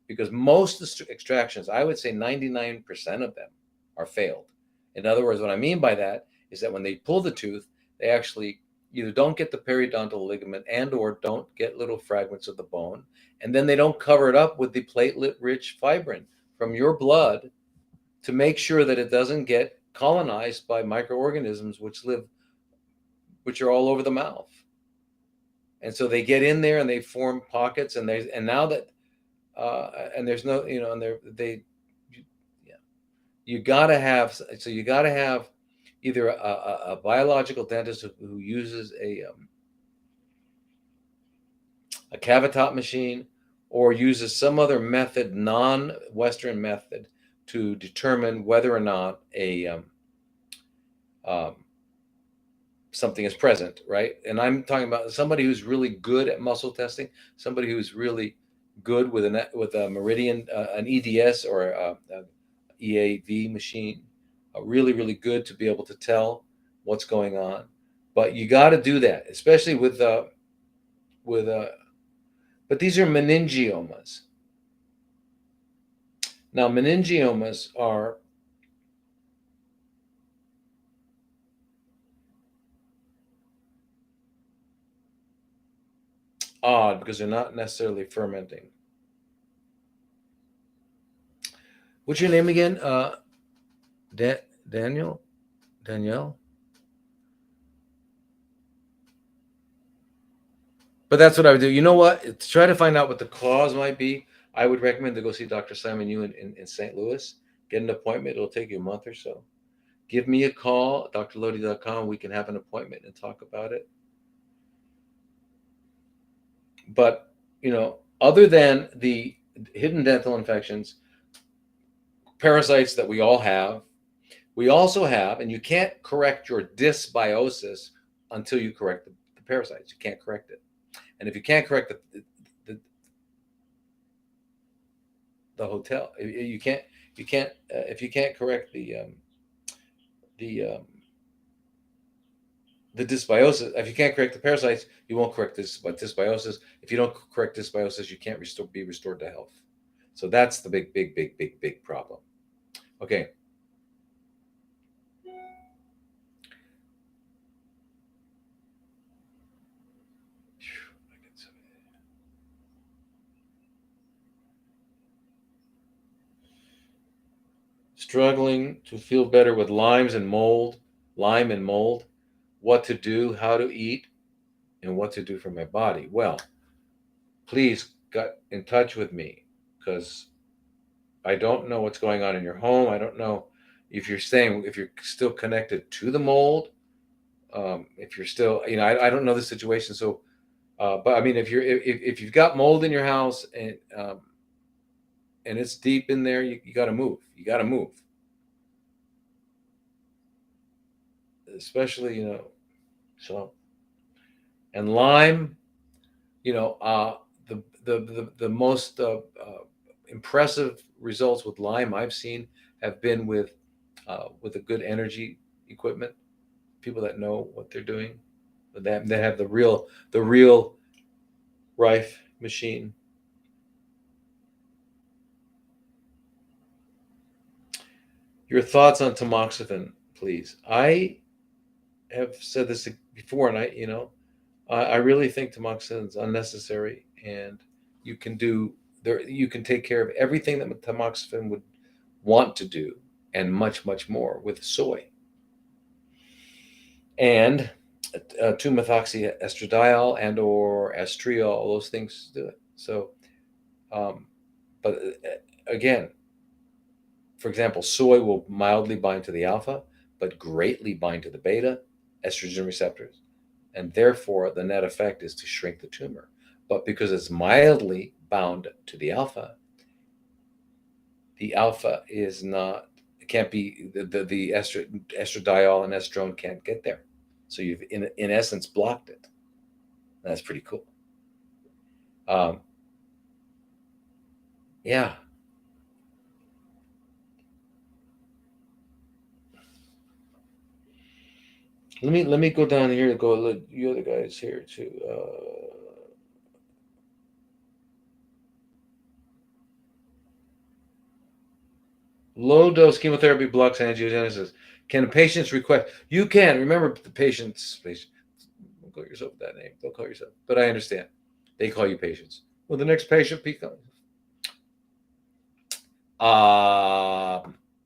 Because most extractions, I would say 99% of them are failed. In other words, what I mean by that is that when they pull the tooth, they actually either don't get the periodontal ligament and or don't get little fragments of the bone, and then they don't cover it up with the platelet-rich fibrin from your blood to make sure that it doesn't get colonized by microorganisms which are all over the mouth. And so they get in there and they form pockets, and now that and there's no, and they, yeah, you got to have either a biological dentist who uses a cavitat machine or uses some other method, non-Western method, to determine whether or not a um, something is present, right? And I'm talking about somebody who's really good at muscle testing, somebody who's really good with a meridian, an EDS or a EAV machine, really good to be able to tell what's going on. But you got to do that, especially with but these are meningiomas. Now, meningiomas are odd because they're not necessarily fermenting. What's your name again? Daniel? Danielle? But that's what I would do. You know what? To try to find out what the cause might be, I would recommend to go see Dr. Simon Yu in St. Louis. Get an appointment. It'll take you a month or so. Give me a call, drlodi.com. We can have an appointment and talk about it. But, other than the hidden dental infections, parasites that we all have, we also have, and you can't correct your dysbiosis until you correct the parasites. You can't correct it. And if you can't correct the, the hotel, you can't if you can't correct the the dysbiosis, if you can't correct the parasites, you won't correct this dysbiosis. If you don't correct dysbiosis, you can't be restored to health. So that's the big problem. Okay. Struggling to feel better with lime and mold, what to do, how to eat, and what to do for my body. Well, please get in touch with me because I don't know what's going on in your home. I don't know if you're still connected to the mold. If you're still, I don't know the situation. So, but I mean, if you've got mold in your house and it's deep in there, you got to move. You got to move, especially so. And lime, the most impressive results with lime I've seen have been with a good energy equipment, people that know what they're doing, that have the real Rife machine. Your thoughts on tamoxifen, please. I have said this before, and I really think tamoxifen is unnecessary, and you can do there. You can take care of everything that tamoxifen would want to do, and much more with soy and 2-methoxyestradiol and or estriol. All those things do it. So, but again, for example, soy will mildly bind to the alpha, but greatly bind to the beta estrogen receptors. And therefore, the net effect is to shrink the tumor. But because it's mildly bound to the alpha is not, it can't be, the estradiol and estrone can't get there. So you've, in essence, blocked it. That's pretty cool. Um, yeah. Let me go down here to go look you other guys here too. Low dose chemotherapy blocks angiogenesis. Can patients request? You can. Remember the patients. Don't call yourself that name. Don't call yourself. But I understand. They call you patients. Well, the next patient becomes.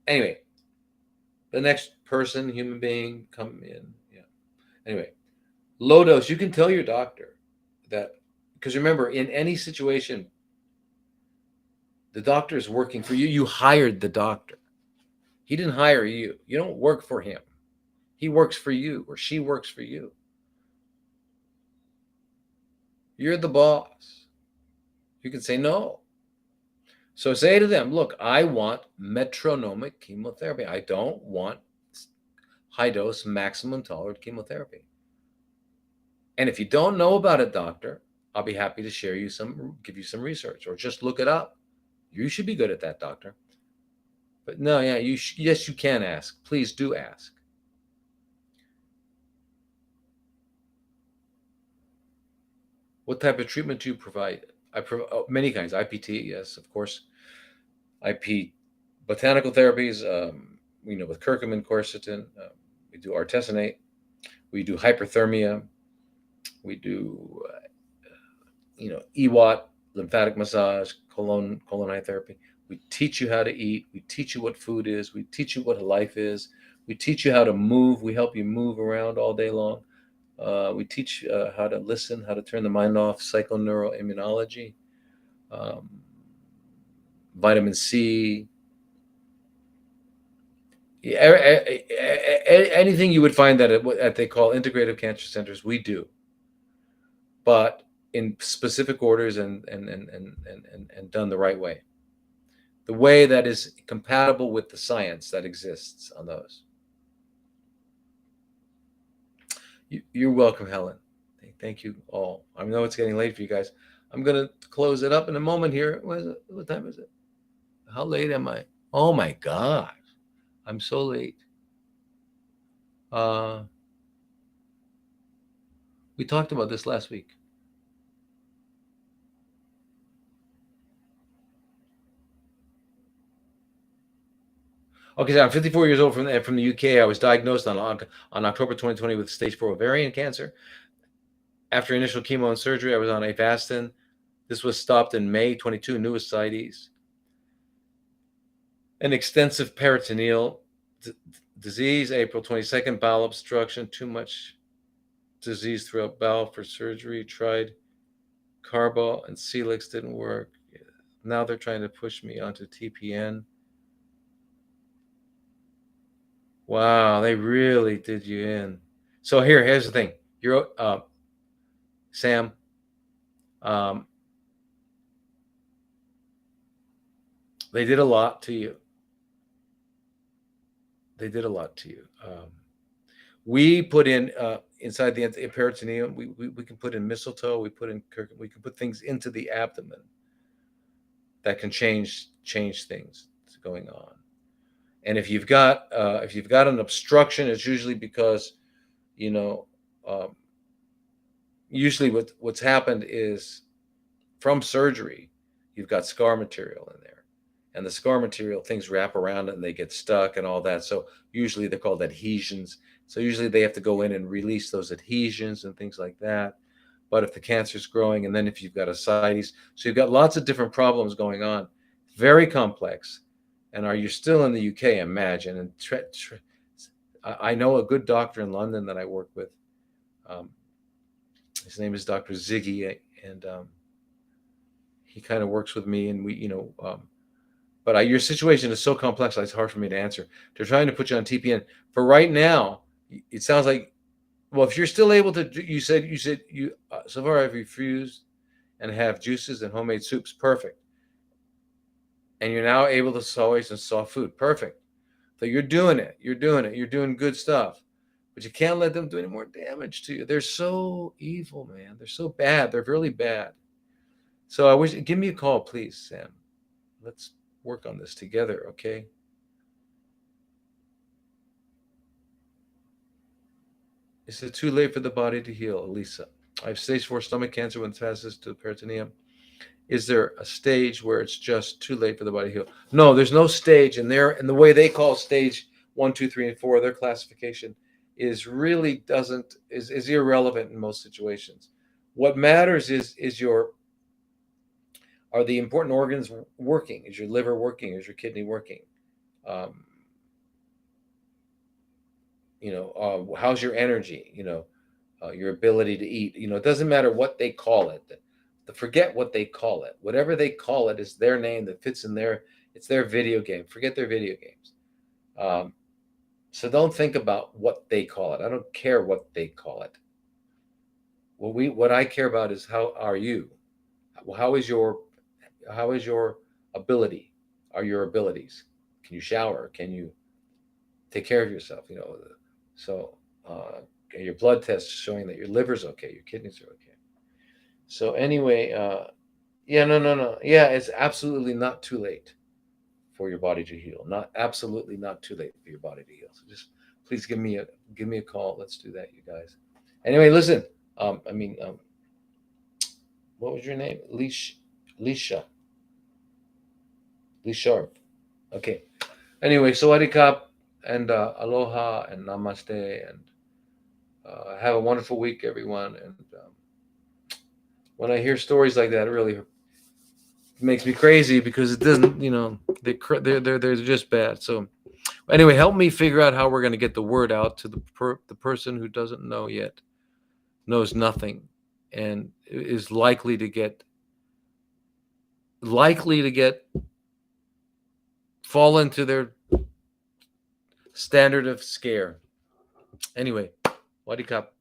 Anyway, the next person, human being, come in. Yeah. Anyway, low dose. You can tell your doctor that, because remember, in any situation, the doctor is working for you. You hired the doctor. He didn't hire you. You don't work for him. He works for you, or she works for you. You're the boss. You can say no. So say to them, look, I want metronomic chemotherapy. I don't want high dose maximum tolerated chemotherapy. And if you don't know about it, doctor, I'll be happy to give you some research, or just look it up. You should be good at that, doctor. But no, yeah, yes, you can ask. Please do ask. What type of treatment do you provide? I provide many kinds. IPT, yes, of course. IP botanical therapies, with curcumin, quercetin. We do artesunate. We do hyperthermia. We do, EWAT, lymphatic massage, colon therapy. We teach you how to eat. We teach you what food is. We teach you what life is. We teach you how to move. We help you move around all day long. We teach how to listen, how to turn the mind off, psychoneuroimmunology, um, vitamin C, anything you would find that at what they call integrative cancer centers, we do, but in specific orders and done the right way, the way that is compatible with the science that exists on those. You're welcome, Helen. Thank you all. I know it's getting late for you guys. I'm gonna close it up in a moment here. What time is it? How late am I? Oh my gosh, I'm so late. Uh, we talked about this last week. Okay, so I'm 54 years old from the UK. I was diagnosed on October 2020 with stage 4 ovarian cancer. After initial chemo and surgery, I was on Avastin. This was stopped in May 22, new ascites. An extensive peritoneal disease, April 22nd, bowel obstruction, too much disease throughout bowel for surgery. Tried Carbo and Celix, didn't work. Now they're trying to push me onto TPN. Wow, they really did you in. So here's the thing. You're Sam. Um, they did a lot to you. They did a lot to you. We put in inside the peritoneum. We can put in mistletoe. We can put things into the abdomen that can change things that's going on. And if you've got an obstruction, it's usually because, you know, um, usually what's happened is from surgery, you've got scar material in there, and the scar material, things wrap around it and they get stuck and all that. So usually they're called adhesions. So usually they have to go in and release those adhesions and things like that. But if the cancer is growing, and then if you've got ascites, so you've got lots of different problems going on, very complex. And are you still in the UK? Imagine. And I know a good doctor in London that I work with. Um, his name is Dr. Ziggy, and he kind of works with me, and but your situation is so complex, it's hard for me to answer. They're trying to put you on TPN for right now. It sounds like, well, if you're still able to, you said you so far I've refused and have juices and homemade soups, perfect. And you're now able to soy and soft food, perfect. So you're doing it. You're doing good stuff. But you can't let them do any more damage to you. They're so evil, man. They're so bad. They're really bad. So I wish, give me a call, please, Sam. Let's work on this together, okay? Is it too late for the body to heal, Elisa? I have stage 4 stomach cancer with metastasis to the peritoneum. Is there a stage where it's just too late for the body to heal? No, there's no stage. And the way they call stage 1, 2, 3, and 4, their classification is irrelevant in most situations. What matters is are the important organs working? Is your liver working? Is your kidney working? Um, how's your energy? Your ability to eat. It doesn't matter what they call it. Forget what they call it. Whatever they call it is their name that fits in it's their video game. Forget their video games. Um, so don't think about what they call it. I don't care what they call it. What I care about is how are you? How is your ability? Are your abilities? Can you shower? Can you take care of yourself? So your blood tests showing that your liver's okay, your kidneys are okay. So anyway, yeah, no, yeah, it's absolutely not too late for your body to heal. Not absolutely not too late for your body to heal. So just please give me a call. Let's do that, you guys. Anyway, listen. I mean, what was your name? Leisha, Leisharp. Okay. Anyway, sawadee kap and aloha and namaste and have a wonderful week, everyone. And when I hear stories like that, it really makes me crazy because it doesn't, they're just bad. So anyway, help me figure out how we're going to get the word out to the person who doesn't know yet, knows nothing, and is likely to get fall into their standard of scare. Anyway, Wadikap.